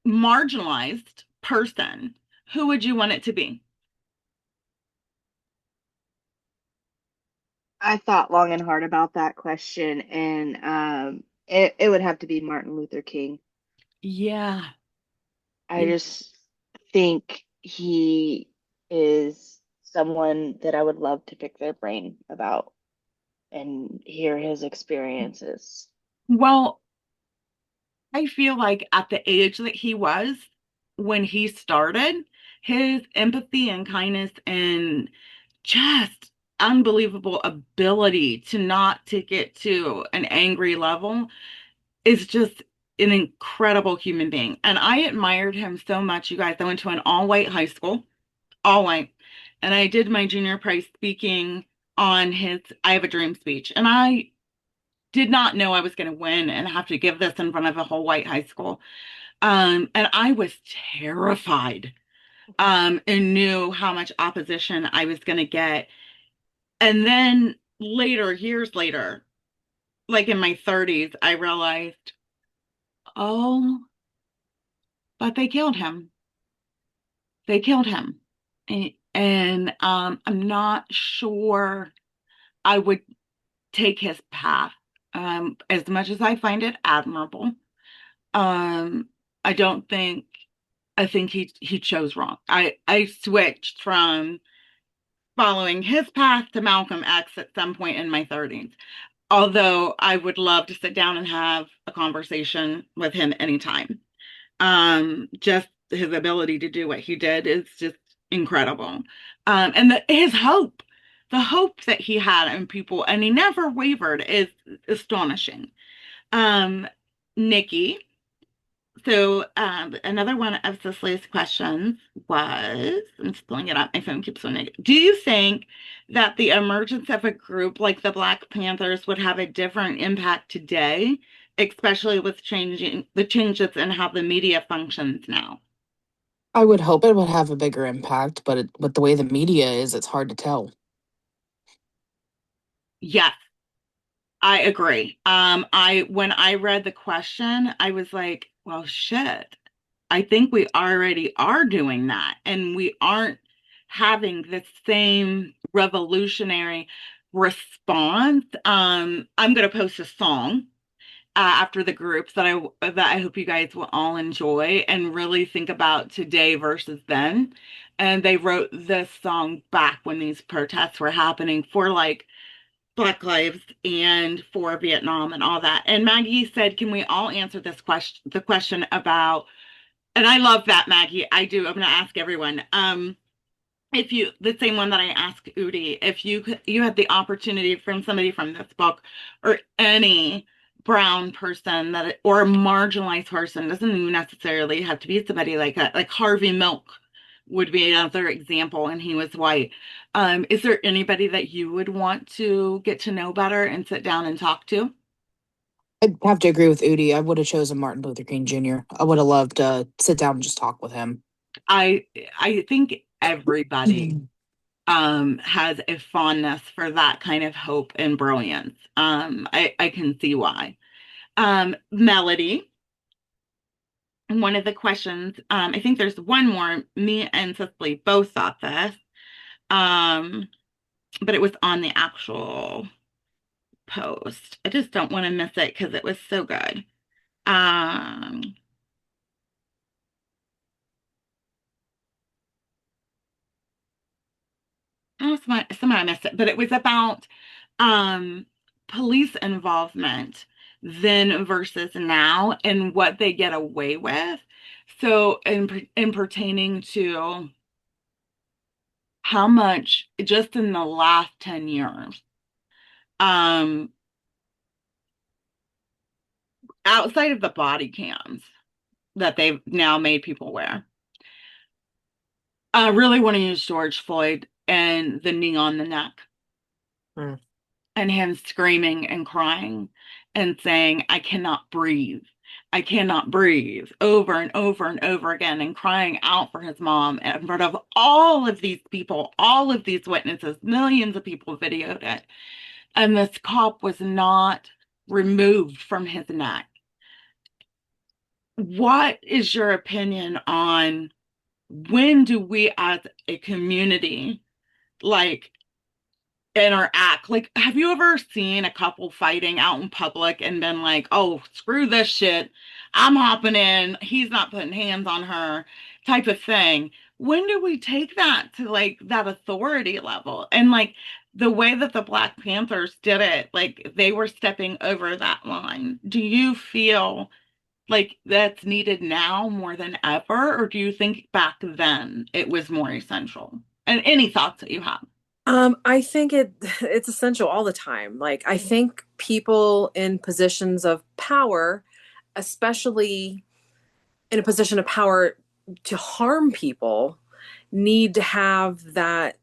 marginalized person, who would you want it to be? I thought long and hard about that question, and it would have to be Martin Luther King. Yeah. I just think he is someone that I would love to pick their brain about and hear his experiences. Well, I feel like at the age that he was when he started, his empathy and kindness and just unbelievable ability to not take it to an angry level is just an incredible human being. And I admired him so much, you guys. I went to an all-white high school, all white, and I did my junior prize speaking on his I Have a Dream speech. And I did not know I was going to win and have to give this in front of a whole white high school. And I was terrified, and knew how much opposition I was going to get. And then later, years later, like in my 30s, I realized, oh, but they killed him. They killed him. And I'm not sure I would take his path. As much as I find it admirable, um, I don't think I think he chose wrong. I switched from following his path to Malcolm X at some point in my 30s. Although I would love to sit down and have a conversation with him anytime. Just his ability to do what he did is just incredible. His hope, the hope that he had in people, and he never wavered, is astonishing. Um, Nikki, so another one of Cicely's questions was, I'm just pulling it up, my phone keeps on it. Do you think that the emergence of a group like the Black Panthers would have a different impact today, especially with changing the changes in how the media functions now? I would hope it would have a bigger impact, but with the way the media is, it's hard to tell. Yes, I agree. I when I read the question, I was like, well, shit. I think we already are doing that, and we aren't having the same revolutionary response. I'm going to post a song after the groups that I hope you guys will all enjoy and really think about today versus then. And they wrote this song back when these protests were happening for like Black lives and for Vietnam and all that. And Maggie said, "Can we all answer this question? The question about." And I love that, Maggie. I do. I'm going to ask everyone. If you, the same one that I asked Udi, if you had the opportunity from somebody from this book or any brown person that or a marginalized person, doesn't even necessarily have to be somebody like that, like Harvey Milk would be another example, and he was white. Is there anybody that you would want to get to know better and sit down and talk to? I'd have to agree with Udi. I would have chosen Martin Luther King Jr. I would have loved to sit down and just talk with him. I I think everybody Mhm. has a fondness for that kind of hope and brilliance. I can see why. Melody, one of the questions, I think there's one more. Me and Cicely both thought this, um, but it was on the actual post. I just don't want to miss it because it was so good. Um, oh, somehow I missed it, but it was about um, police involvement then versus now and what they get away with. So, in pertaining to how much just in the last 10 years, um, outside of the body cams that they've now made people wear, I really want to use George Floyd and the knee on the neck Mm. and him screaming and crying and saying, I cannot breathe. I cannot breathe over and over and over again and crying out for his mom in front of all of these people, all of these witnesses, millions of people videoed it. And this cop was not removed from his neck. What is your opinion on when do we as a community like interact? Like, have you ever seen a couple fighting out in public and been like, oh, screw this shit. I'm hopping in. He's not putting hands on her type of thing. When do we take that to like that authority level? And like the way that the Black Panthers did it, like they were stepping over that line. Do you feel like that's needed now more than ever, or do you think back then it was more essential? And any thoughts that you have? I think it's essential all the time. Like I think people in positions of power, especially in a position of power to harm people, need to have that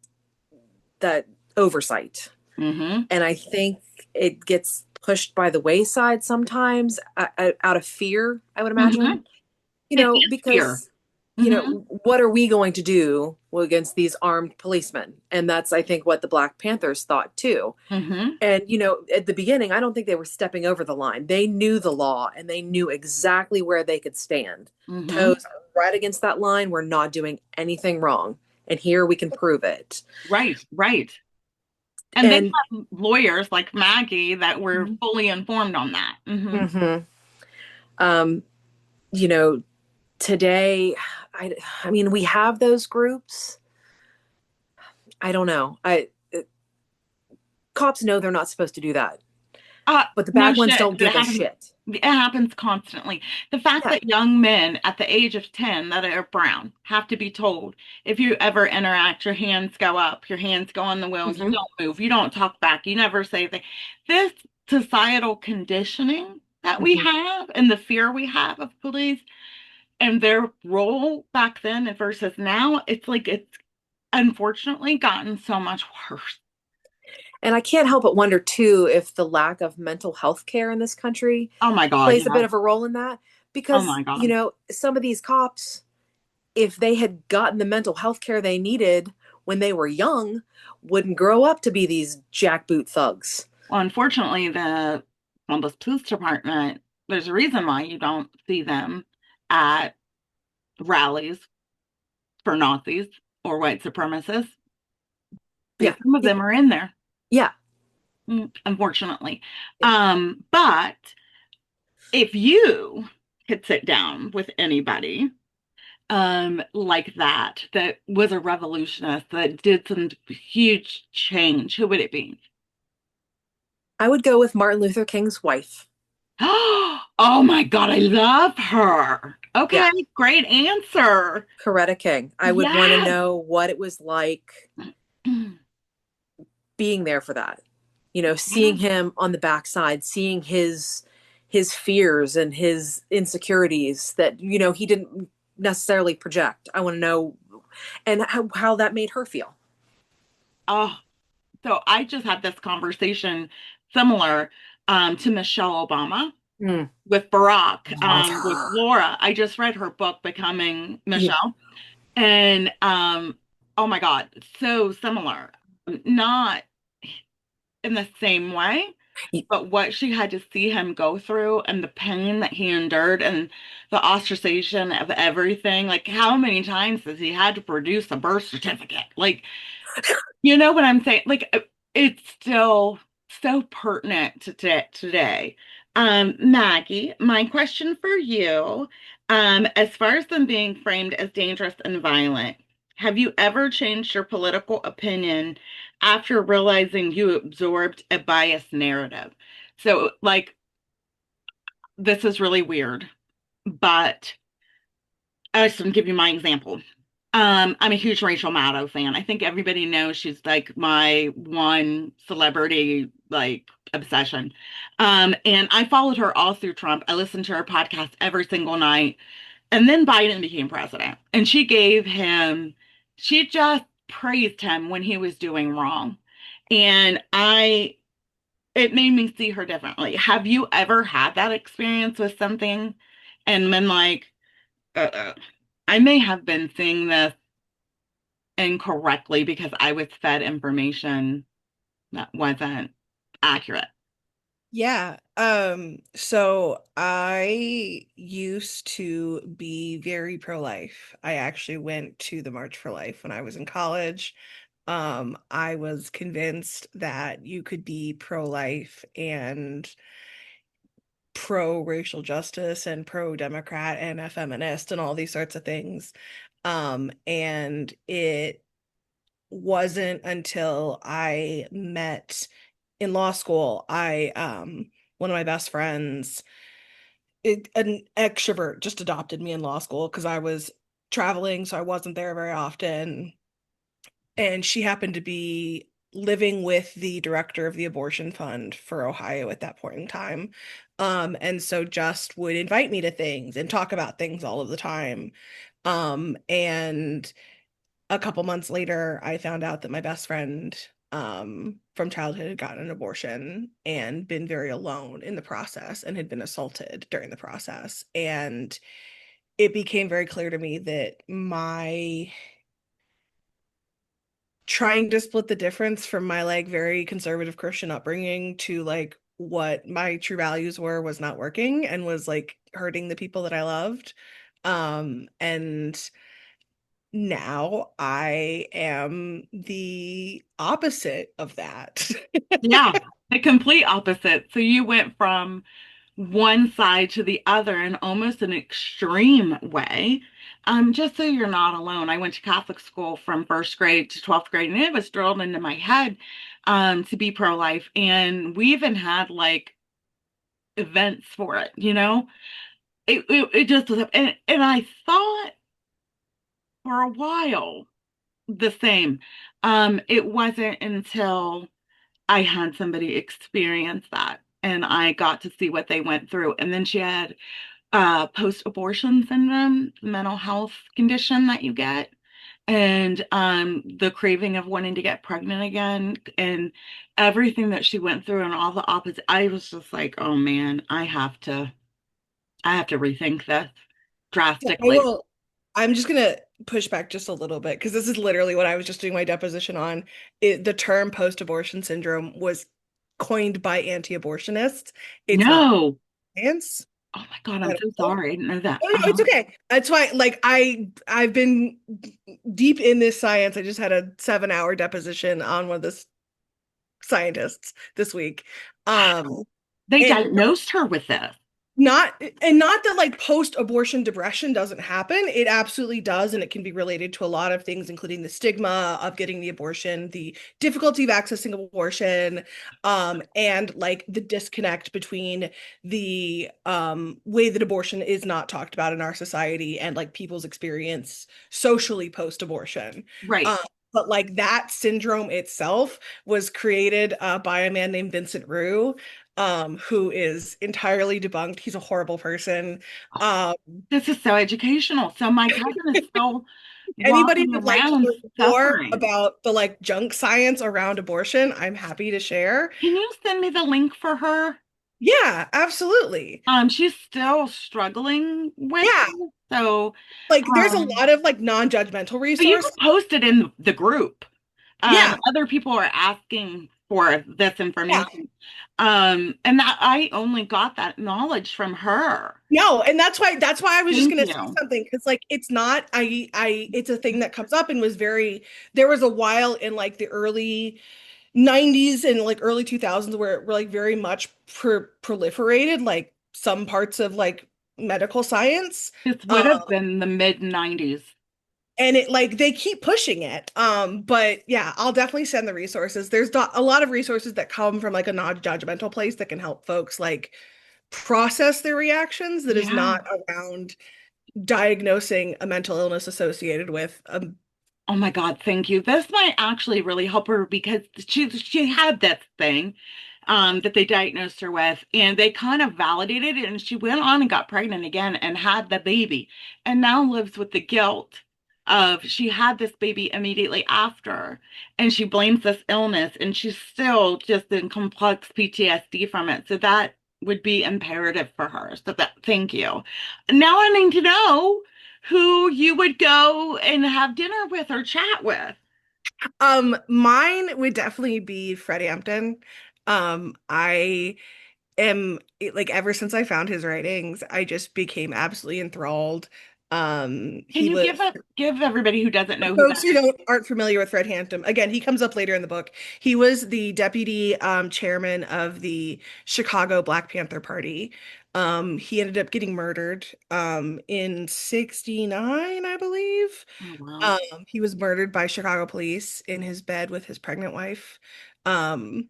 oversight. Mm-hmm. And I think it gets pushed by the wayside sometimes out of fear, I would Mm-hmm. imagine. It is fear. Because Mm-hmm. what are we going to do against these armed policemen? And that's, I think, what the Black Panthers thought too. Mm-hmm. And, at the beginning, I don't think they were stepping over the line. They knew the law and they knew exactly where they could stand. Mm-hmm. Toes right against that line. We're not doing anything wrong. And here we can prove it. Right, right. And they And have lawyers like Maggie that were fully informed on that. Mm-hmm. mhm. um, you know, today, I mean, we have those groups. I don't know. Cops know they're not supposed to do that, but the No bad ones shit. don't It give a happens. shit. It happens constantly. The fact Yeah. that young men at the age of 10 that are brown have to be told, if you ever interact, your hands go up, your hands go on the wheel, you Mhm. don't move, you don't talk back, you never say anything. This societal conditioning that we Mhm. have and the fear we have of police and their role back then versus now, it's like it's unfortunately gotten so much worse. And I can't help but wonder too if the lack of mental health care in this country Oh my God, plays a bit yes. of a role in that. Oh Because, my God. some of these cops, if they had gotten the mental health care they needed when they were young, wouldn't grow up to be these jackboot thugs. Well, unfortunately, the Columbus Police Department, there's a reason why you don't see them at rallies for Nazis or white supremacists. Yeah. Some of them are in there, Yeah. unfortunately. Yeah. But if you could sit down with anybody like that, that was a revolutionist, that did some huge change, who would it be? I would go with Martin Luther King's wife. Oh my God, I love her. Okay, Yeah. great answer. Coretta King. I would want to Yes. know what it was like being there for that. Seeing him on the backside, seeing his fears and his insecurities that he didn't necessarily project. I want to know and how that made her feel. Oh, so I just had this conversation similar to Michelle Obama Mm. with Barack, Love with her. Laura. I just read her book, Becoming Yeah. Michelle. And oh my God, so similar. Not in the same way, but what she had to see him go through and the pain that he endured and the ostracization of everything. Like, how many times has he had to produce a birth certificate? Like, you know what I'm saying? Like, it's still so pertinent to today. Maggie, my question for you, as far as them being framed as dangerous and violent, have you ever changed your political opinion after realizing you absorbed a biased narrative. So, like, this is really weird, but I just want to give you my example. I'm a huge Rachel Maddow fan. I think everybody knows she's like my one celebrity like obsession. And I followed her all through Trump. I listened to her podcast every single night. And then Biden became president. And she just praised him when he was doing wrong. And it made me see her differently. Have you ever had that experience with something and been like, uh, I may have been seeing this incorrectly because I was fed information that wasn't accurate? Yeah. So I used to be very pro-life. I actually went to the March for Life when I was in college. I was convinced that you could be pro-life and pro-racial justice and pro-democrat and a feminist and all these sorts of things. And it wasn't until I met in law school, one of my best friends, an extrovert, just adopted me in law school because I was traveling, so I wasn't there very often. And she happened to be living with the director of the abortion fund for Ohio at that point in time. And so just would invite me to things and talk about things all of the time. And a couple months later, I found out that my best friend from childhood had gotten an abortion and been very alone in the process and had been assaulted during the process. And it became very clear to me that my trying to split the difference from my like very conservative Christian upbringing to like what my true values were was not working and was like hurting the people that I loved. And now I am the opposite of that. Yeah, the complete opposite. So you went from one side to the other in almost an extreme way. Just so you're not alone. I went to Catholic school from first grade to 12th grade, and it was drilled into my head to be pro-life. And we even had like events for it, you know? It just was, and I thought for a while the same. It wasn't until I had somebody experience that and I got to see what they went through. And then she had post-abortion syndrome, mental health condition that you get, and the craving of wanting to get pregnant again, and everything that she went through, and all the opposite. I was just like, oh man, I have to rethink this I drastically. will, I'm just gonna push back just a little bit because this is literally what I was just doing my deposition on. The term post-abortion syndrome was coined by anti-abortionists. It's not No. science Oh my God, I'm at so all. sorry. I didn't know that. Oh, no, it's okay. That's why, like, I've been deep in this science. I just had a 7-hour deposition on one of the scientists this week. Wow. They And diagnosed her with this. not that like post-abortion depression doesn't happen. It absolutely does, and it can be related to a lot of things, including the stigma of getting the abortion, the difficulty of accessing abortion, and like the disconnect between the way that abortion is not talked about in our society and like people's experience socially post-abortion. Right. Um, but like that syndrome itself was created by a man named Vincent Rue, who is entirely debunked. He's a horrible person. Um, This is so educational. So my cousin is still Anybody walking would like to around learn more suffering. about the like junk science around abortion, I'm happy to share. Can you send me the link for her? Yeah, absolutely. She's still struggling with Yeah, it. So, like there's a um, lot of like non-judgmental but you can resources. post it in the group. Yeah, Other people are asking for this yeah. information. And that I only got that knowledge from her. No, and that's why I was just Thank gonna say you. something because like it's not it's a thing that comes up and was very there was a while in like the early 90s and like early 2000s where it were like very much proliferated like some parts of like medical science. This Um, would have been the mid 90s. and it like they keep pushing it. But yeah, I'll definitely send the resources. There's a lot of resources that come from like a non-judgmental place that can help folks like process their reactions that is Yeah. not around diagnosing a mental illness associated with Oh my God, thank you. This might actually really help her because she had that thing that they diagnosed her with, and they kind of validated it, and she went on and got pregnant again and had the baby, and now lives with the guilt of she had this baby immediately after, and she blames this illness, and she's still just in complex PTSD from it. So that would be imperative for her. So that, thank you. Now I need to know who you would go and have dinner with or chat with. mine would definitely be Fred Hampton. I am like ever since I found his writings, I just became absolutely enthralled. Can He you was give everybody who doesn't know who folks that who is? aren't familiar with Fred Hampton. Again, he comes up later in the book. He was the deputy chairman of the Chicago Black Panther Party. He ended up getting murdered in '69, I believe. Oh, wow. He was murdered by Chicago police in his bed with his pregnant wife. Um,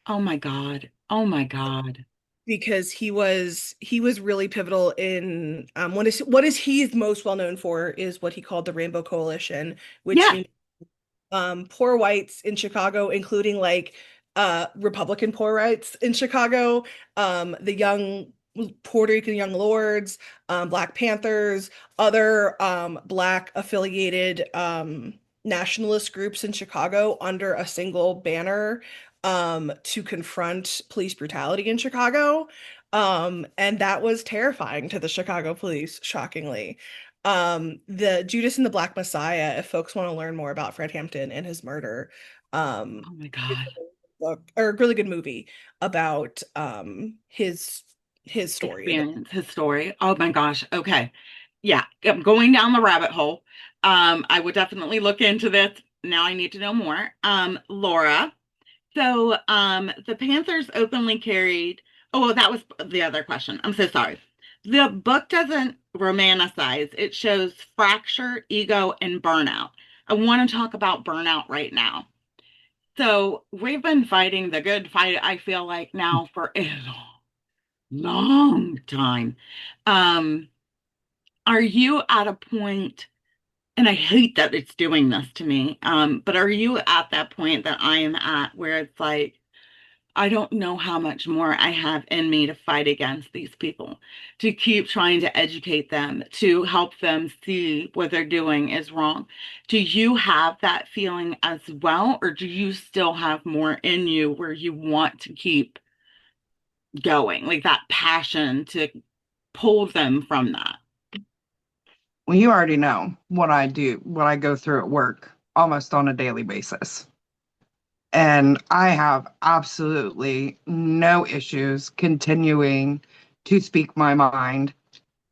Oh my God. Oh my God. because he was really pivotal in what is he's most well known for is what he called the Rainbow Coalition, which Yes. poor whites in Chicago, including like Republican poor whites in Chicago, the young Puerto Rican young lords, Black Panthers, other Black affiliated nationalist groups in Chicago under a single banner to confront police brutality in Chicago. And that was terrifying to the Chicago police, shockingly. The Judas and the Black Messiah, if folks want to learn more about Fred Hampton and his murder, Oh my it's God. a book or a really good movie about his story and Experience, his story. Oh my gosh. Okay. Yeah. I'm going down the rabbit hole. I would definitely look into this. Now I need to know more. Laura. So, the Panthers openly carried. Oh, well, that was the other question. I'm so sorry. The book doesn't romanticize, it shows fracture, ego, and burnout. I want to talk about burnout right now. So, we've been fighting the good fight, I feel like now for a long time. Um, are you at a point, and I hate that it's doing this to me, but are you at that point that I am at where it's like, I don't know how much more I have in me to fight against these people, to keep trying to educate them, to help them see what they're doing is wrong. Do you have that feeling as well, or do you still have more in you where you want to keep going, like that passion to pull them from that? Well, you already know what I do, what I go through at work almost on a daily basis. And I have absolutely no issues continuing to speak my mind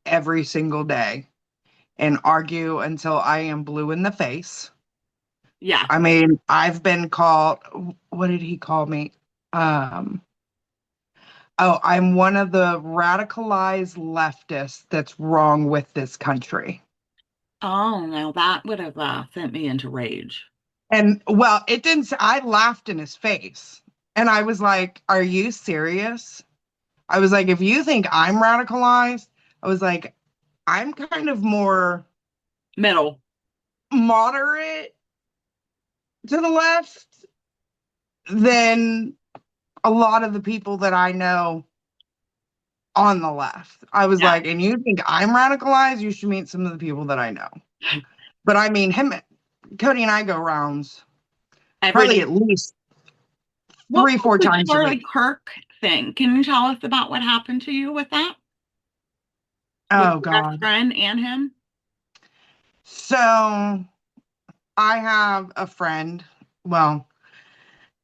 every single day and argue until I am blue in the face. Yeah. I mean, I've been called, what did he call me? Um, oh, I'm one of the radicalized leftists that's wrong with this country. Oh, now that would have sent me into rage. And well, it didn't, I laughed in his face. And I was like, are you serious? I was like, if you think I'm radicalized, I was like, I'm kind of more Middle. moderate to the left than a lot of the people that I know on the left. I was Yeah. like, and you think I'm radicalized? You should meet some of the people that I know. But I mean, Cody and I go rounds Every probably day. at least What three, was four the times a Charlie week. Kirk thing? Can you tell us about what happened to you with that? With Oh your best God. friend and him? So I have a friend. Well,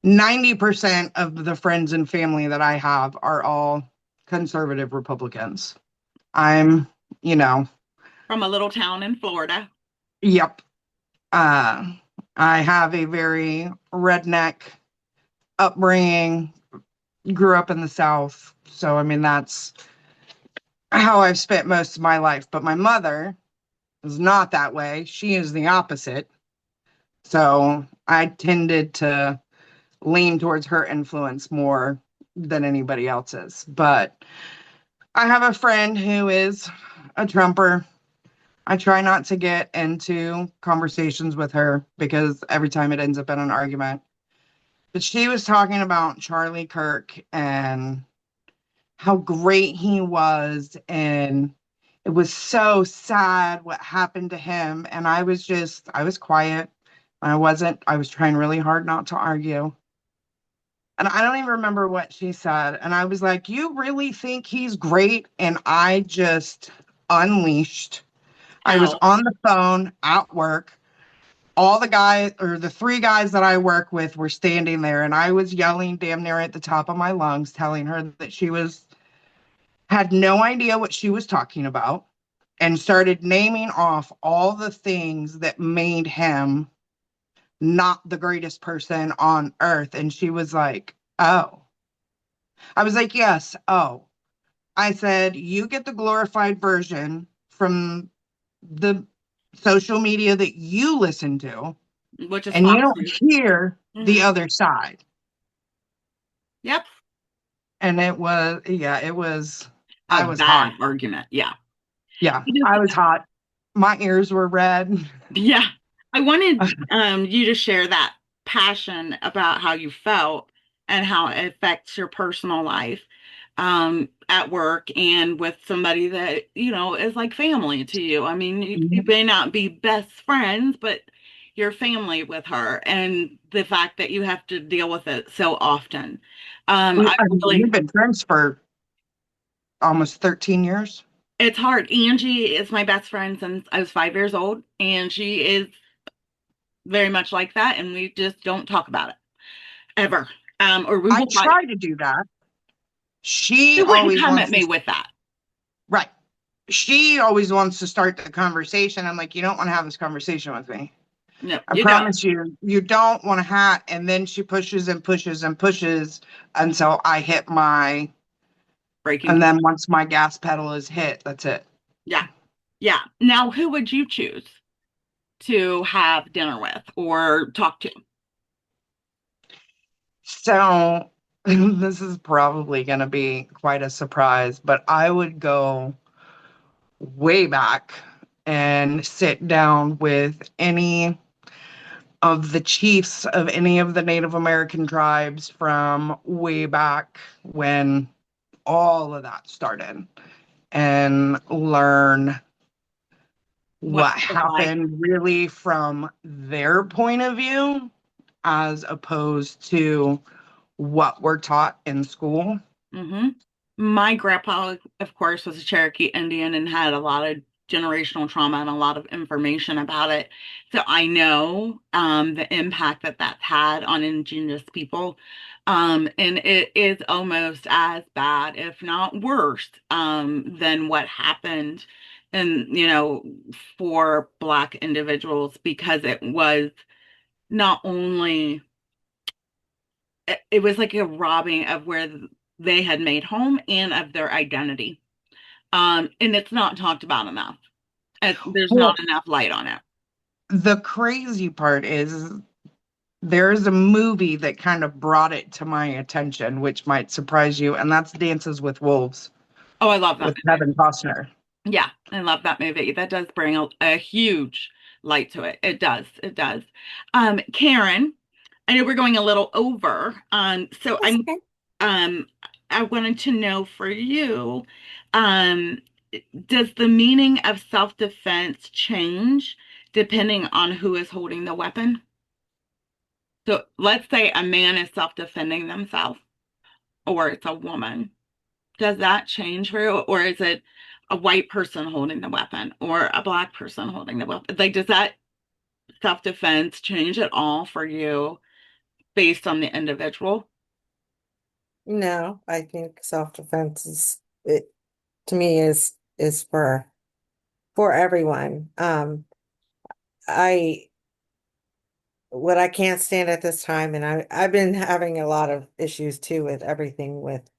90% of the friends and family that I have are all conservative Republicans. I'm, you know, From a little town in Florida. yep. Uh, I have a very redneck upbringing, grew up in the South. So, I mean, that's how I've spent most of my life. But my mother is not that way. She is the opposite. So I tended to lean towards her influence more than anybody else's. But I have a friend who is a Trumper. I try not to get into conversations with her because every time it ends up in an argument. But she was talking about Charlie Kirk and how great he was. And it was so sad what happened to him. And I was quiet. I was trying really hard not to argue. And I don't even remember what she said. And I was like, you really think he's great? And I just unleashed. I was Hell. on the phone at work. All the guys, or the three guys that I work with, were standing there, and I was yelling damn near at the top of my lungs, telling her that had no idea what she was talking about, and started naming off all the things that made him not the greatest person on earth. And she was like, oh. I was like, yes, oh. I said, you get the glorified version from the social media that you listen to, Which is and you Fox don't News. hear the Hmm. other side. Yep. And it was, yeah, it was, A I was hot. bad argument. Yeah. Yeah, It I is- was hot. My ears were red. yeah. I wanted you to share that passion about how you felt and how it affects your personal life at work and with somebody that, is like family to you. I mean, you may not be best friends, but you're family with her. And the fact that you have to deal with it so often. I I mean, we've really, been friends for almost 13 years. it's hard. Angie is my best friend since I was 5 years old, and she is very much like that. And we just don't talk about it ever. Or we I will fight. try to do that. She She wouldn't always come at wants me to, with that. right. She always wants to start the conversation. I'm like, you don't want to have this conversation with me. No, I you don't. promise you, you don't want to hat. And then she pushes and pushes and pushes until I hit my, Breaking and point. then once my gas pedal is hit, that's it. Yeah. Yeah. Now, who would you choose to have dinner with or talk to? So this is probably going to be quite a surprise, but I would go way back and sit down with any of the chiefs of any of the Native American tribes from way back when all of that started and learn What what it was like? happened really from their point of view as opposed to what we're taught in school. Hmm. My grandpa, of course, was a Cherokee Indian and had a lot of generational trauma and a lot of information about it. So I know the impact that that's had on Indigenous people. And it is almost as bad, if not worse, than what happened and, for Black individuals because it was not only it was like a robbing of where they had made home and of their identity. And it's not talked about enough. There's Well, not enough light on it. the crazy part is there's a movie that kind of brought it to my attention, which might surprise you, and that's Dances with Wolves Oh, I love that with movie. Kevin Costner. Yeah, I love that movie. That does bring a huge light to it. It does. It does. Karen, I know we're going a little over. So That's okay. um I wanted to know for you, um, does the meaning of self-defense change depending on who is holding the weapon? So let's say a man is self-defending themselves, or it's a woman. Does that change for you, or is it a white person holding the weapon, or a Black person holding the weapon? Like, does that self-defense change at all for you based on the individual? No, I think self-defense is it to me is for everyone. I what I can't stand at this time, and I've been having a lot of issues too with everything with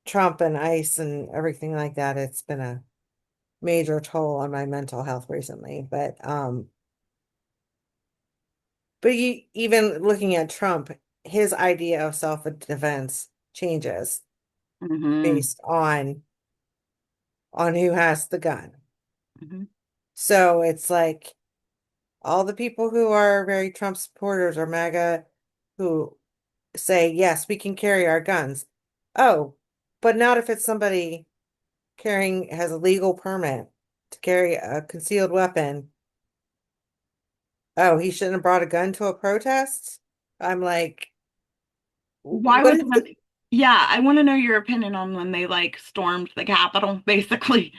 Trump and ICE and everything like that. major toll on my mental health recently. But even looking at Trump, his idea of self-defense changes Hmm. based on who has the gun. Hmm. So it's like all the people who are very Trump supporters or MAGA who say, yes, we can carry our guns. Oh, but not if it's somebody carrying has a legal permit to carry a concealed weapon. Oh, he shouldn't have brought a gun to a protest? I'm like, Why what was is when, the yeah, I want to know your opinion on when they like stormed the Capitol, basically.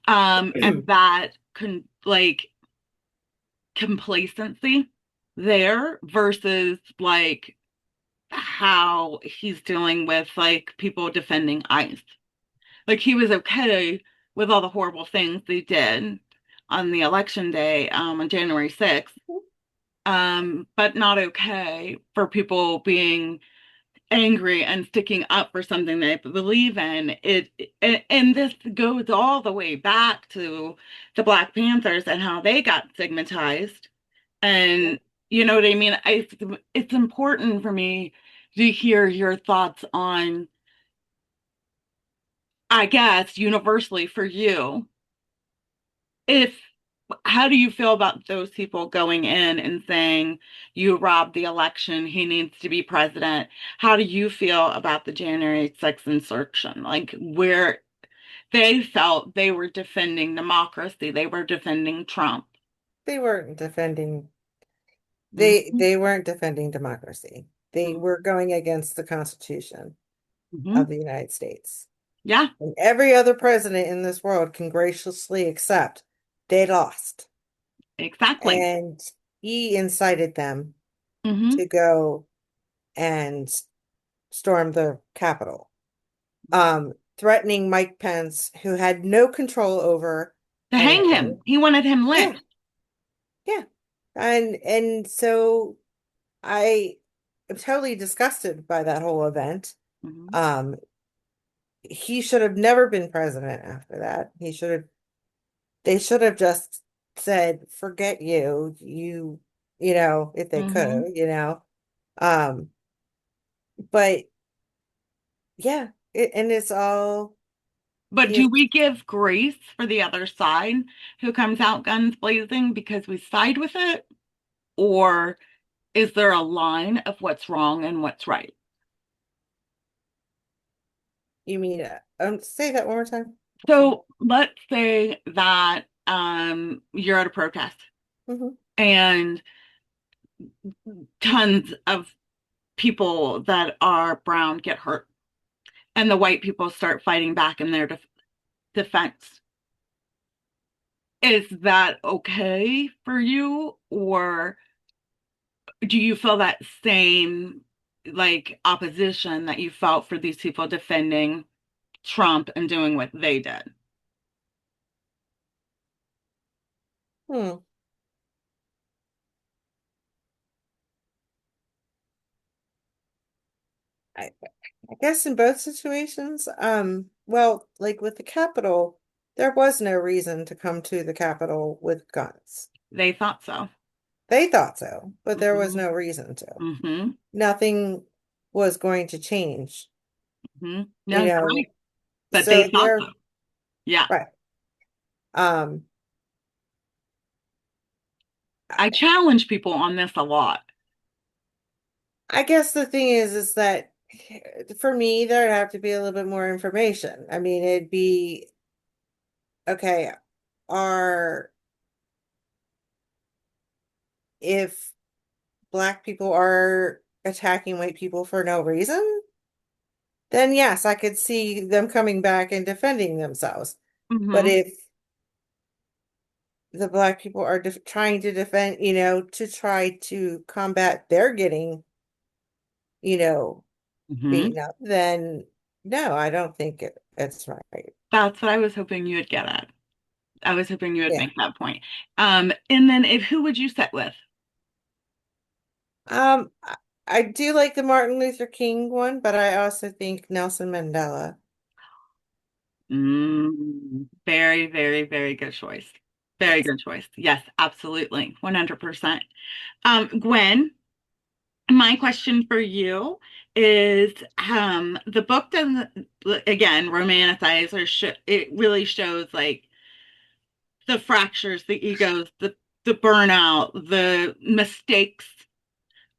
And that like complacency there versus like how he's dealing with like people defending ICE. Like he was okay with all the horrible things they did on the election day, on January 6th, but not okay for people being angry and sticking up for something they believe in. And this goes all the way back to the Black Panthers and how they got stigmatized. And you know what I mean? It's important for me to hear your thoughts on, I guess, universally for you, if how do you feel about those people going in and saying you robbed the election, he needs to be president? How do you feel about the January 6th insurrection? Like where they felt they were defending democracy, they were defending Trump. they weren't defending Hmm. they weren't defending democracy. They were going against the Constitution Hmm. of the United States. Yeah, And every other president in this world can graciously accept they lost. exactly. And he incited them Hmm. to go and storm the Capitol, threatening Mike Pence, who had no control over To hang anything. him. He wanted him Yeah, lynched. yeah. And so I am totally disgusted by that whole event. Hmm. Um, he should have never been president after that. They should have just said, forget you, if they Hmm. could. Um, but yeah, and it's all But his, do we give grace for the other side who comes out guns blazing because we side with it? Or is there a line of what's wrong and what's right? you mean, say that one more time. So let's say that you're at a protest Hmm. and tons of people that are brown get hurt, and the white people start fighting back in their defense. Is that okay for you, or do you feel that same like opposition that you felt for these people defending Trump and doing what they did? Hmm. I, I guess in both situations, well, like with the Capitol, there was no reason to come to the Capitol with guns. They thought so. They thought so, but there was Hmm. no reason to. Hmm. Nothing was going to change, Hmm. you That's know. right. But they So thought so. they're Yeah. right. Um, I I challenge people on this a lot. I guess the thing is that for me, there'd have to be a little bit more information. I mean, it'd be okay, are if black people are attacking white people for no reason, then yes, I could see them coming back and defending themselves. But Hmm. if the black people are trying to defend, to try to combat their getting, you know, Hmm. beaten up, then no, I don't think it's right. That's what I was hoping you would get at. I was hoping you would Yeah. make that point. And then if who would you sit with? I do like the Martin Luther King one, but I also think Nelson Mandela. Very, very, very good choice. Very Yes. good choice. Yes, absolutely. 100%. Gwen, my question for you is the book doesn't again romanticize or it really shows like the fractures, the egos, the burnout, the mistakes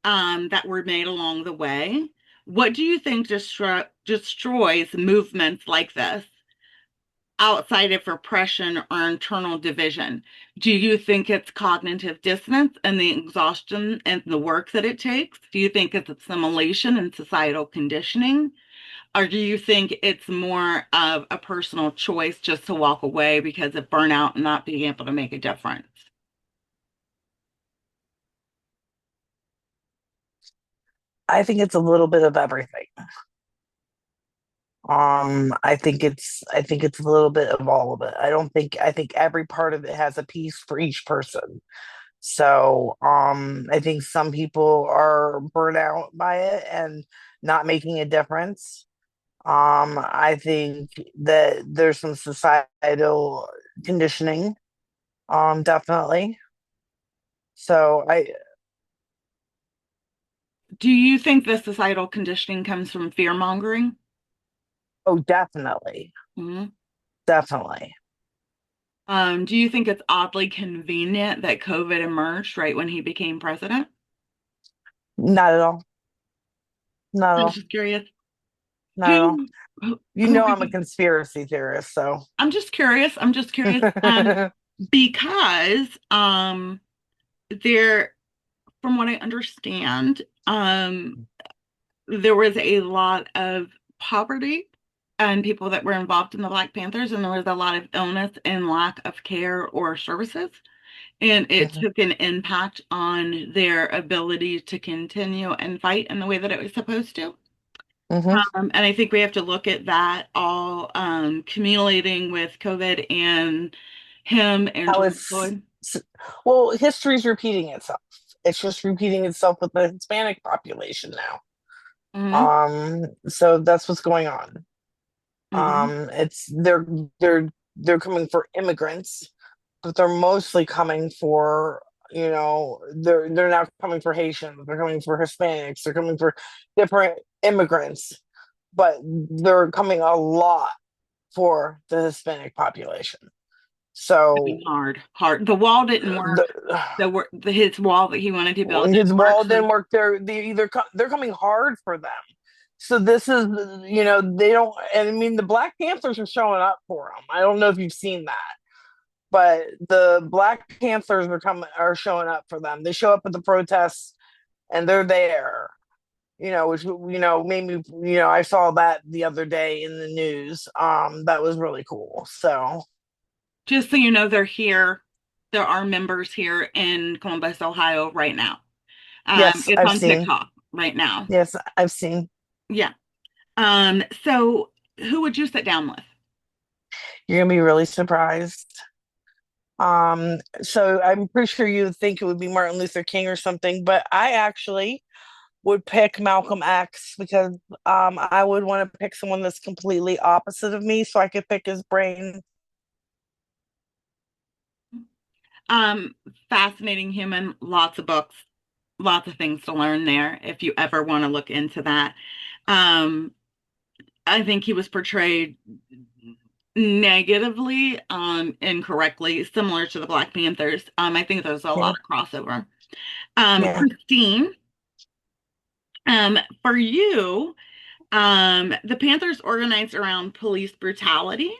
that were made along the way. What do you think destroys movements like this outside of repression or internal division? Do you think it's cognitive dissonance and the exhaustion and the work that it takes? Do you think it's assimilation and societal conditioning? Or do you think it's more of a personal choice just to walk away because of burnout and not being able to make a difference? I think it's a little bit of everything. I think it's a little bit of all of it. I think every part of it has a piece for each person. So, I think some people are burnt out by it and not making a difference. I think that there's some societal conditioning, definitely. So Do you think the societal conditioning comes from fear mongering? oh, definitely, Mhm. definitely. Do you think it's oddly convenient that COVID emerged right when he became president? Not at all. Not at I was all. just curious. Not at all. Who, who, You who know, would I'm a you? conspiracy theorist, so. I'm just curious. I'm just curious. Because there, from what I understand, there was a lot of poverty and people that were involved in the Black Panthers, and there was a lot of illness and lack of care or services. And it Mhm, took an impact on their ability to continue and fight in the way that it was supposed to. mhm. And I think we have to look at that all accumulating with COVID and him and How George it's Floyd. well, history's repeating itself. It's just repeating itself with the Hispanic population now. Hmm. So that's what's going on. Hmm. It's they're coming for immigrants, but they're mostly coming for, they're not coming for Haitians, they're coming for Hispanics, they're coming for different immigrants, but they're coming a lot for the Hispanic population. I mean, So hard, hard. The wall didn't work. the His wall that he wanted to build his didn't work. wall So didn't work. They're coming hard for them. So this is, they don't. And I mean, the Black Panthers are showing up for them. I don't know if you've seen that, but the Black Panthers are showing up for them. They show up at the protests and they're there. Which made me, I saw that the other day in the news. That was really cool. So just so you know, they're here. There are members here in Columbus, Ohio, right now. yes, It's I've on seen. TikTok right now. Yes, I've seen. Yeah. So who would you sit down with? You're gonna be really surprised. So I'm pretty sure you would think it would be Martin Luther King or something, but I actually would pick Malcolm X because I would want to pick someone that's completely opposite of me so I could pick his brain. Um, Fascinating human, lots of books, lots of things to learn there if you ever want to look into that. Um, I think he was portrayed negatively, incorrectly, similar to the Black Panthers. I think there's a Yeah, lot of crossover. yeah. Christine, for you, the Panthers organized around police brutality.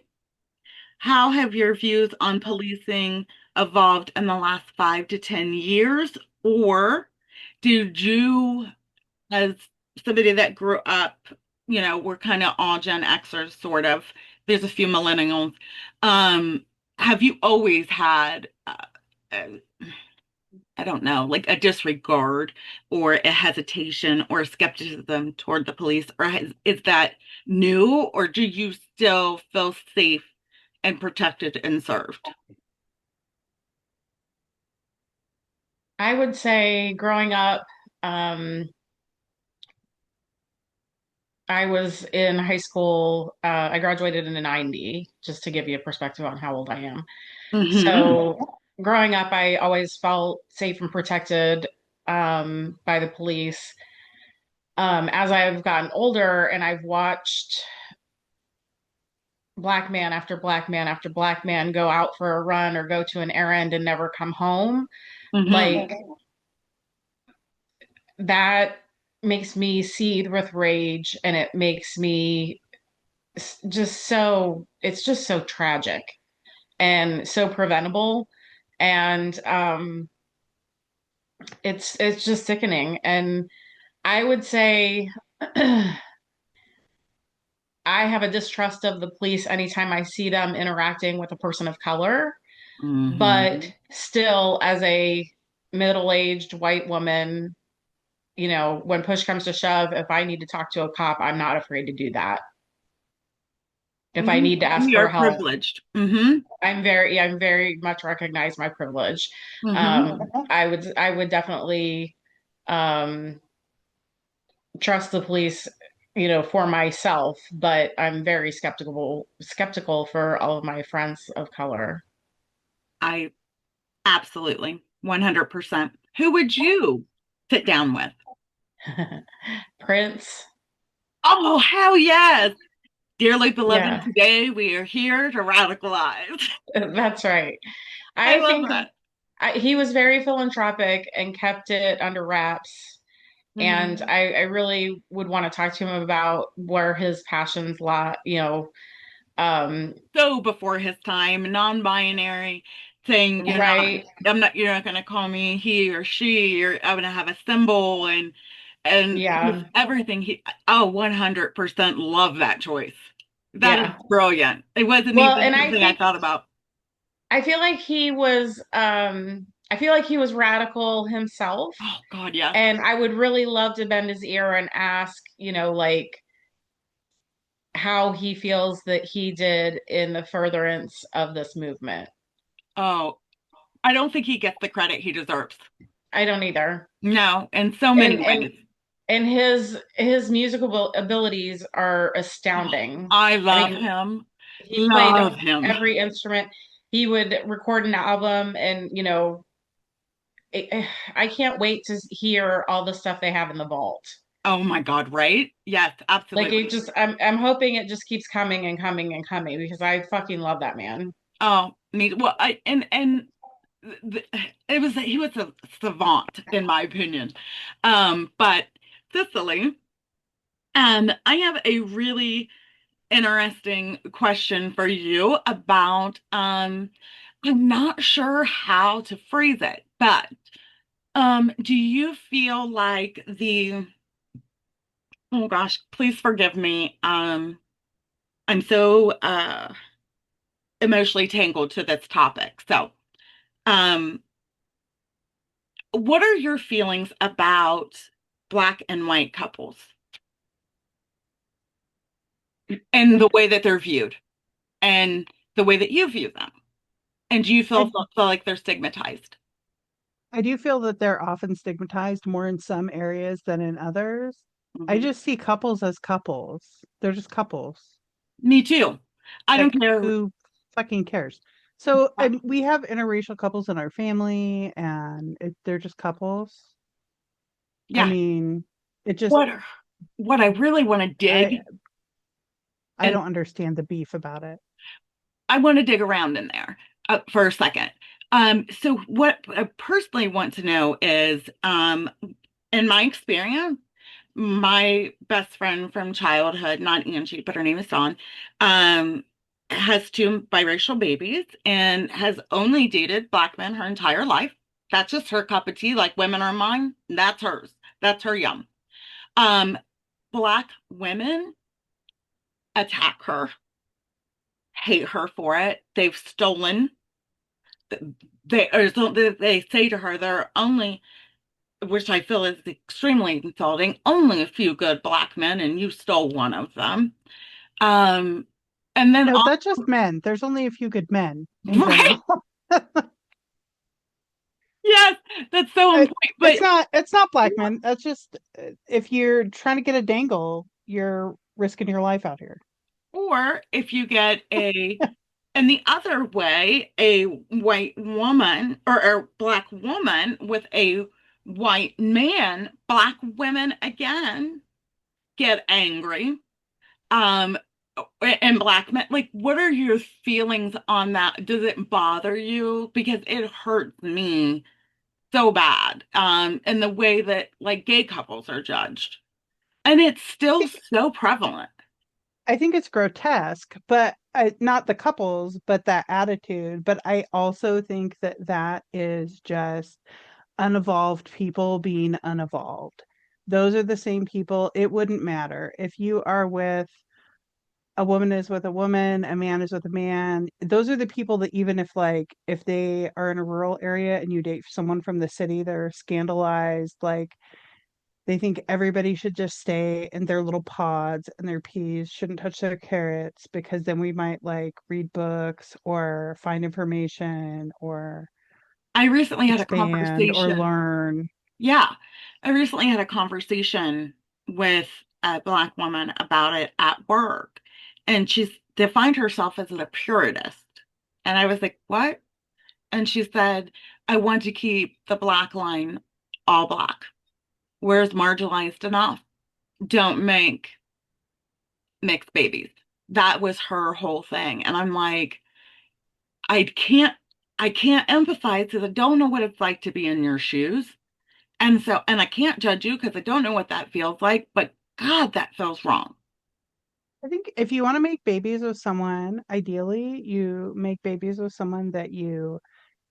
How have your views on policing evolved in the last 5 to 10 years? Or did you, as somebody that grew up, we're kind of all Gen Xers, sort of. There's a few millennials. Um, have you always had, uh, I don't know, like a disregard or a hesitation or a skepticism toward the police? Or is that new? Or do you still feel safe and protected and served? I would say growing up, um, I was in high school. I graduated in '90, just to give you a perspective on how old I am. Mm-hmm. So growing up, I always felt safe and protected by the police. As I've gotten older and I've watched black man after black man after black man go out for a run or go to an errand and never come home, Mm-hmm. like that makes me seethe with rage, and it makes me it's just so tragic and so preventable. And it's just sickening. And I would say I have a distrust of the police anytime I see them interacting with a person of color. Mm-hmm. But still, as a middle-aged white woman, when push comes to shove, if I need to talk to a cop, I'm not afraid to do that. If I need to ask We for are help, privileged. Mm-hmm. I'm very much recognize my privilege. Mm-hmm. I would definitely um, trust the police, for myself, but I'm very skeptical for all of my friends of color. I absolutely 100%. Who would you sit down with? Prince, Oh, hell yes. Dearly beloved, yeah, today we are here to radicalize. that's right. I I love think that. he was very philanthropic and kept it under wraps. And Mm-hmm. I really would want to talk to him about where his passions lie, um, So before his time, non-binary, saying right. you're not gonna call me he or she, or I'm gonna have a symbol and just Yeah. everything 100% love that choice. That is Yeah. brilliant. It wasn't Well, even and something I thought about. I feel like he was radical himself. Oh God, yes. And I would really love to bend his ear and ask, like how he feels that he did in the furtherance of this movement. Oh, I don't think he gets the credit he deserves. I don't either. No, in so And many and ways. and his musical abilities are Oh, astounding. I I love mean, him. he played Love him. every instrument. He would record an album, and I can't wait to hear all the stuff they have in the vault. Oh my God, right? Yes, Like it absolutely. just, I'm hoping it just keeps coming and coming and coming because I fucking love that man. Oh, me. Well, I and th- it was he was a savant in my opinion. But Cicely, I have a really interesting question for you about I'm not sure how to phrase it, but do you feel like the oh gosh, please forgive me. I'm so emotionally tangled to this topic. So, um, what are your feelings about black and white couples and the way that they're viewed and the way that you view them? And do you I feel like they're stigmatized? I do feel that they're often stigmatized more in some areas than in others. I Mhm. just see couples as couples. They're just couples. Me too. I don't Like, care. who fucking cares? So, What, we have interracial couples in our family, and they're just couples. I yeah. mean, it just What what I really want to I dig I and don't understand the beef about it. I want to dig around in there for a second. So what I personally want to know is, in my experience, my best friend from childhood, not Angie, but her name is Dawn, um, has two biracial babies and has only dated black men her entire life. That's just her cup of tea. Like women are mine, that's hers. That's her yum. Um, Black women attack her, hate her for it. They've stolen. They say to her, there are only, which I feel is extremely insulting, only a few good black men, and you stole one of them. Um, and then No, that's just men. There's only a few good men in right, general. yes, that's so important. It's But not black men. That's just if you're trying to get a dangle, you're risking your life out here. Or if you get in the other way, a white woman or a black woman with a white man, black women again get angry. Um, and black men, like, what are your feelings on that? Does it bother you? Because it hurts me so bad. And the way that like gay couples are judged. And it's still so prevalent. I think it's grotesque, but not the couples, but that attitude. But I also think that that is just unevolved people being unevolved. Those are the same people. It wouldn't matter if you are with a woman is with a woman, a man is with a man. Those are the people that even if they are in a rural area and you date someone from the city, they're scandalized. Like they think everybody should just stay in their little pods and their peas, shouldn't touch their carrots because then we might like read books or find information or I recently had a expand or conversation. learn. Yeah. I recently had a conversation with a black woman about it at work. And she's defined herself as a puritist. And I was like, what? And she said, I want to keep the black line all black. Where's marginalized enough? Don't make mixed babies. That was her whole thing. And I'm like, I can't I can't empathize because I don't know what it's like to be in your shoes. And I can't judge you because I don't know what that feels like, but God, that feels wrong. I think if you want to make babies with someone, ideally you make babies with someone that you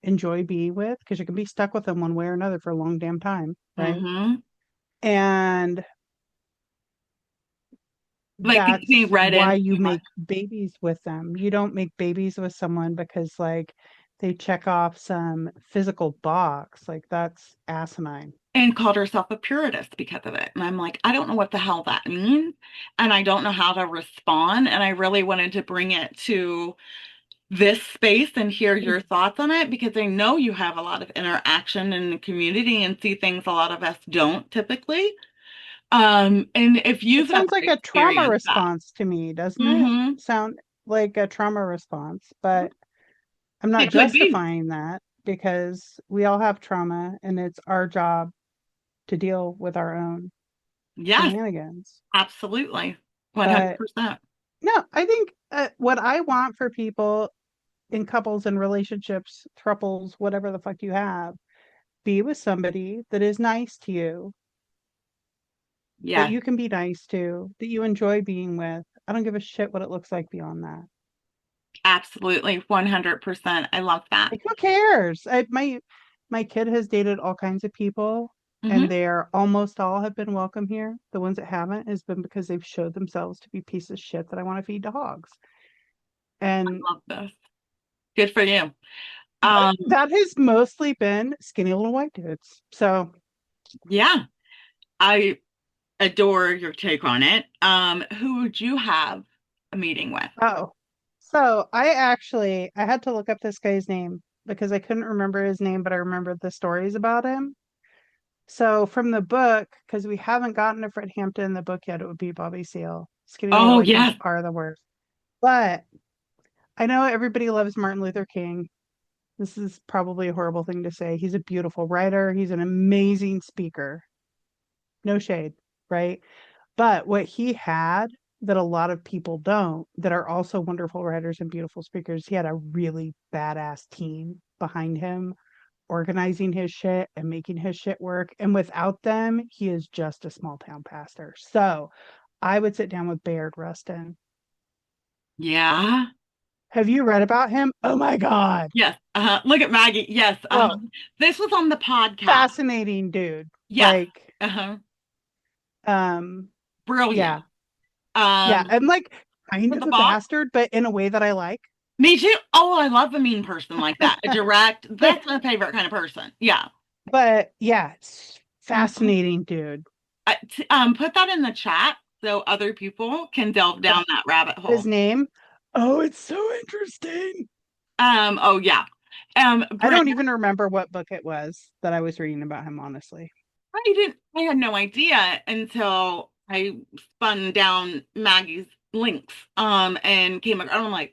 enjoy being with because you can be stuck with them one way or another for a long damn time, right? Mm-hmm. And Like being that's read why into you it. make babies with them. You don't make babies with someone because like they check off some physical box. Like that's asinine. And called herself a puritist because of it. And I'm like, I don't know what the hell that means. And I don't know how to respond. And I really wanted to bring it to this space and hear your thoughts on it because I know you have a lot of interaction in the community and see things a lot of us don't typically. And if It you've ever sounds like a trauma experienced that. response to me, doesn't it? Mm-hmm. Sound like a trauma response, but I'm not It could be. justifying that because we all have trauma and it's our job to deal with our own Yes, shenanigans. absolutely. But 100%. no, I think what I want for people in couples and relationships, thruples, whatever the fuck you have, be with somebody that is nice to you, that Yes, you can be nice to, that you enjoy being with. I don't give a shit what it looks like beyond that. absolutely. 100%. I love that. Like, who cares? My kid has dated all kinds of people, and Hmm. they're almost all have been welcome here. The ones that haven't has been because they've showed themselves to be pieces of shit that I want to feed to hogs. And Love this. Good for you. but Um, that has mostly been skinny little white dudes. So, yeah, I adore your take on it. Who would you have a meeting with? oh, so I had to look up this guy's name because I couldn't remember his name, but I remembered the stories about him. So from the book, because we haven't gotten to Fred Hampton in the book yet, it would be Bobby Seale. Skinny little Oh, white dudes yes. are the worst. But I know everybody loves Martin Luther King. This is probably a horrible thing to say. He's a beautiful writer. He's an amazing speaker. No shade, right? But what he had that a lot of people don't, that are also wonderful writers and beautiful speakers, he had a really badass team behind him organizing his shit and making his shit work. And without them, he is just a small town pastor. So I would sit down with Bayard Rustin. Yeah. Have you read about him? Oh my God. Yes. Look at Maggie. Yes. Oh, This was on the podcast. fascinating dude. Yes. Like, Uh-huh. um, Brilliant. yeah, yeah. And like kind For the of a boss. bastard, but in a way that I like. Me too. Oh, I love a mean person like that. A direct, but that's my favorite kind of person. Yeah. but yeah, Mhm. fascinating dude. Put that in the chat so other people can delve down that rabbit His hole. name. Oh, it's so interesting. Oh yeah. I Brent, don't even remember what book it was that I was reading about him, honestly. I had no idea until I spun down Maggie's links and came across, I'm like,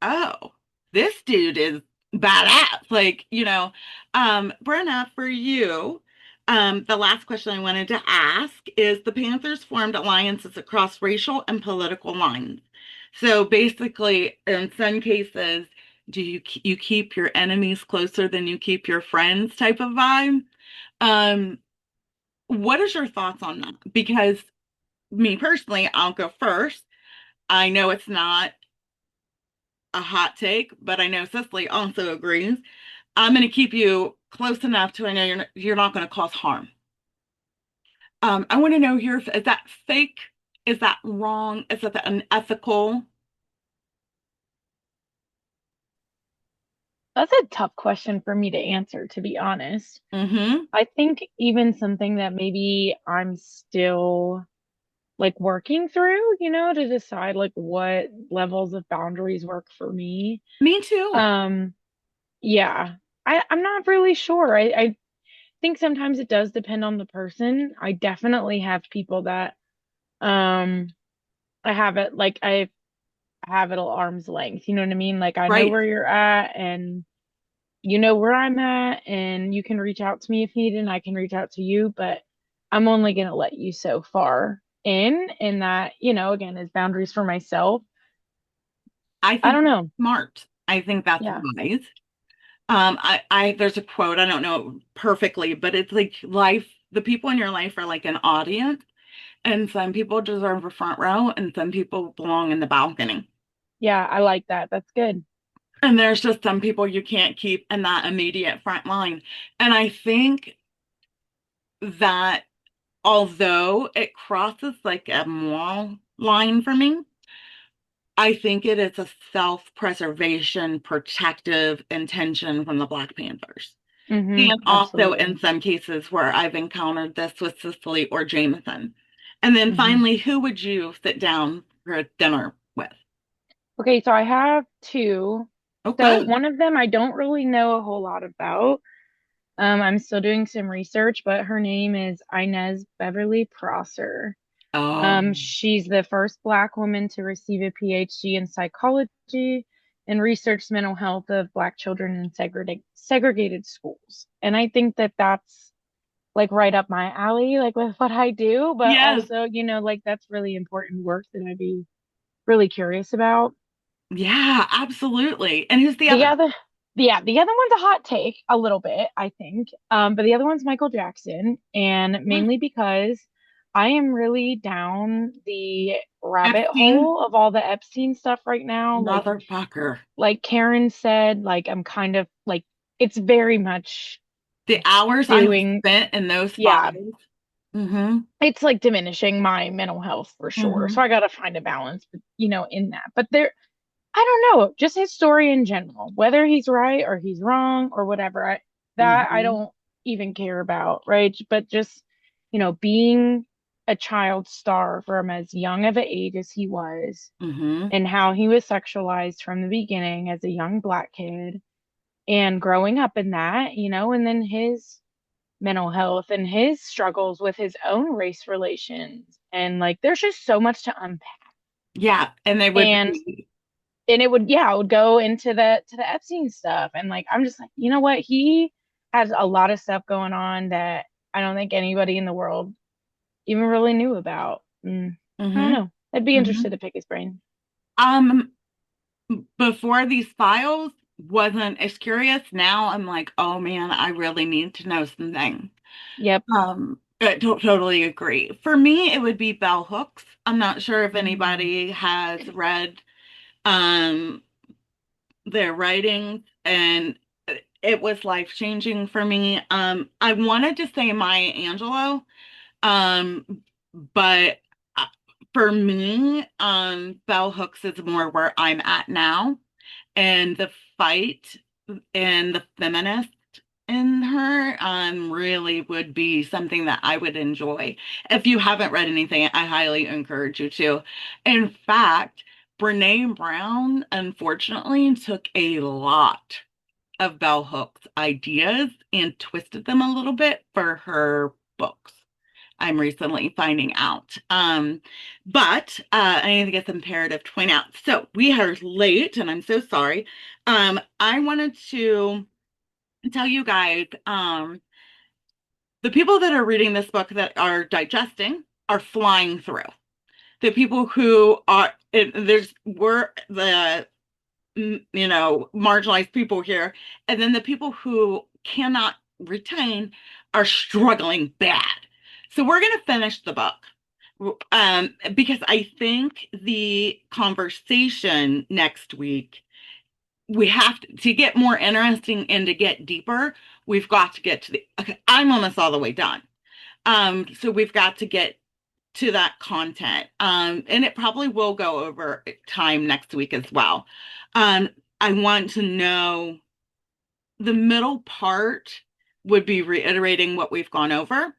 oh, this dude is badass. Like, Brenna, for you, the last question I wanted to ask is the Panthers formed alliances across racial and political lines. So basically, in some cases, do you keep your enemies closer than you keep your friends type of vibe? Um, what is your thoughts on that? Because me personally, I'll go first. I know it's not a hot take, but I know Cicely also agrees. I'm going to keep you close enough to I know you're not going to cause harm. I want to know your is that fake? Is that wrong? Is that unethical? That's a tough question for me to answer, to be honest. Mm-hmm. I think even something that maybe I'm still like working through, to decide like what levels of boundaries work for me. Me too. Um, yeah. I'm not really sure. I think sometimes it does depend on the person. I definitely have people that um I have it at arm's length. You know what I mean? Like I know Right. where you're at and you know where I'm at and you can reach out to me if needed and I can reach out to you, but I'm only going to let you so far in and that, again, is boundaries for myself. I I think don't that's know. smart. I think that's Yeah. wise. There's a quote, I don't know it perfectly, but it's like life, the people in your life are like an audience, and some people deserve a front row, and some people belong in the balcony. Yeah, I like that. That's good. And there's just some people you can't keep in that immediate front line. And I think that although it crosses like a moral line for me, I think it is a self-preservation, protective intention from the Black Panthers. And also in Absolutely. some cases where I've encountered this with Cicely or Jameson. And then hmm finally, who would you sit down for a dinner with? Okay, so I have two. Oh, So good. one of them I don't really know a whole lot about. I'm still doing some research, but her name is Inez Beverly Prosser. Oh, She's the first Black woman to receive a PhD in psychology and research mental health of Black children in segregated schools. And I think that that's like right up my alley, like with what I do, but yes. also, like that's really important work that I'd be really curious about. Yeah, absolutely. And who's the The other? other, yeah, the other one's a hot take, a little bit, I think. But the other one's Michael Jackson, and mainly because I am really down the rabbit Epstein? hole of all the Epstein stuff right now. Motherfucker. Like Karen said, like I'm kind of like it's very much The hours I have doing, spent in those yeah, files. Mm-hmm. it's like diminishing my mental health for sure. Mm-hmm. So I got to find a balance, in that. But I don't know, just his story in general, whether he's right or he's wrong or whatever. I Mm-hmm. don't even care about, right? But just, being a child star from as young of an age as he was Mm-hmm. and how he was sexualized from the beginning as a young Black kid and growing up in that, and then his mental health and his struggles with his own race relations. And like there's just so much to unpack. Yeah, and they would And be. it would go into the Epstein stuff. And like I'm just like, you know what? He has a lot of stuff going on that I don't think anybody in the world even really knew about. I don't Mm-hmm. know. I'd be Mm-hmm. interested to pick his brain. Um, Before these files, wasn't as curious. Now I'm like, oh man, I really need to know something. Yep. I totally agree. For me, it would be bell hooks. I'm not sure if Mm. anybody has read um their writings, and it was life changing for me. I wanted to say Maya Angelou, um, but uh, for me, bell hooks is more where I'm at now, and the fight and the feminist in her really would be something that I would enjoy. If you haven't read anything, I highly encourage you to. In fact, Brene Brown unfortunately took a lot of Bell Hooks ideas and twisted them a little bit for her books. I'm recently finding out. But I think it's imperative to point out. So we are late, and I'm so sorry. I wanted to tell you guys, the people that are reading this book that are digesting are flying through. The people who are we're the marginalized people here, and then the people who cannot retain are struggling bad. So we're going to finish the book, because I think the conversation next week, we have to get more interesting and to get deeper. We've got to get to okay, I'm almost all the way done. So we've got to get to that content. And it probably will go over time next week as well. I want to know the middle part would be reiterating what we've gone over.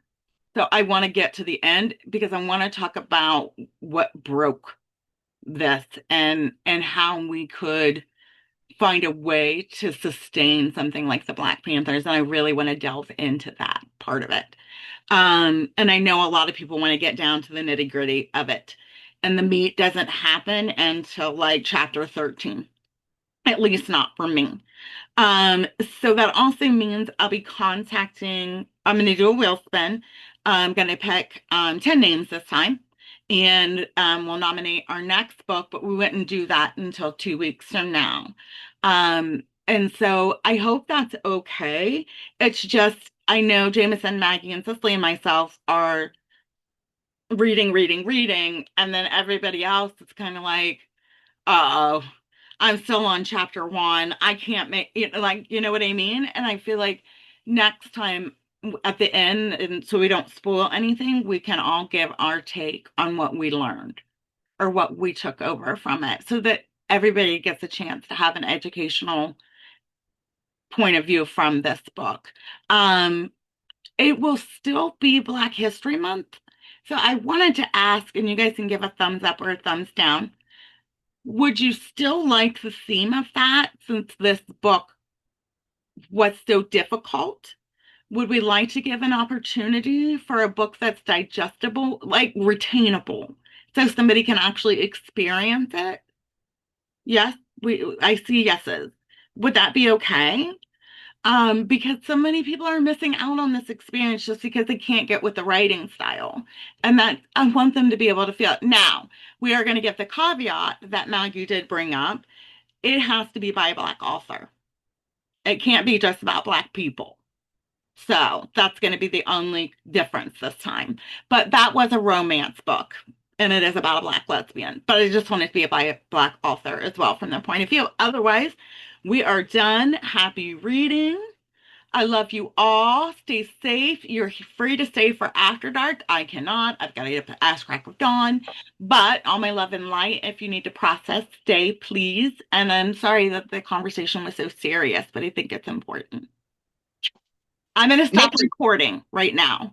So I want to get to the end because I want to talk about what broke this and how we could find a way to sustain something like the Black Panthers. And I really want to delve into that part of it. And I know a lot of people want to get down to the nitty gritty of it. And the meat doesn't happen until like chapter 13, at least not for me. Um, so that also means I'll be I'm going to do a wheel spin. I'm going to pick 10 names this time. And we'll nominate our next book, but we wouldn't do that until 2 weeks from now. And so I hope that's okay. It's just, I know Jameson, Maggie, and Cicely and myself are reading, and then everybody else is kind of like, oh, I'm still on chapter 1. I can't make it, like, you know what I mean? And I feel like next time at the end, and so we don't spoil anything, we can all give our take on what we learned or what we took over from it so that everybody gets a chance to have an educational point of view from this book. It will still be Black History Month. So I wanted to ask, and you guys can give a thumbs up or a thumbs down. Would you still like the theme of that since this book was so difficult? Would we like to give an opportunity for a book that's digestible, like retainable, so somebody can actually experience it? Yes, I see yeses. Would that be okay? Because so many people are missing out on this experience just because they can't get with the writing style. And that I want them to be able to feel it. Now, we are going to get the caveat that Maggie did bring up. It has to be by a Black author. It can't be just about Black people. So that's going to be the only difference this time. But that was a romance book, and it is about a Black lesbian. But I just wanted to be by a Black author as well from their point of view. Otherwise, we are done. Happy reading. I love you all. Stay safe. You're free to stay for after dark. I cannot. I've got to get up at ass crack of dawn. But all my love and light, if you need to process, stay, please. And I'm sorry that the conversation was so serious, but I think it's important. I'm going to stop recording right now.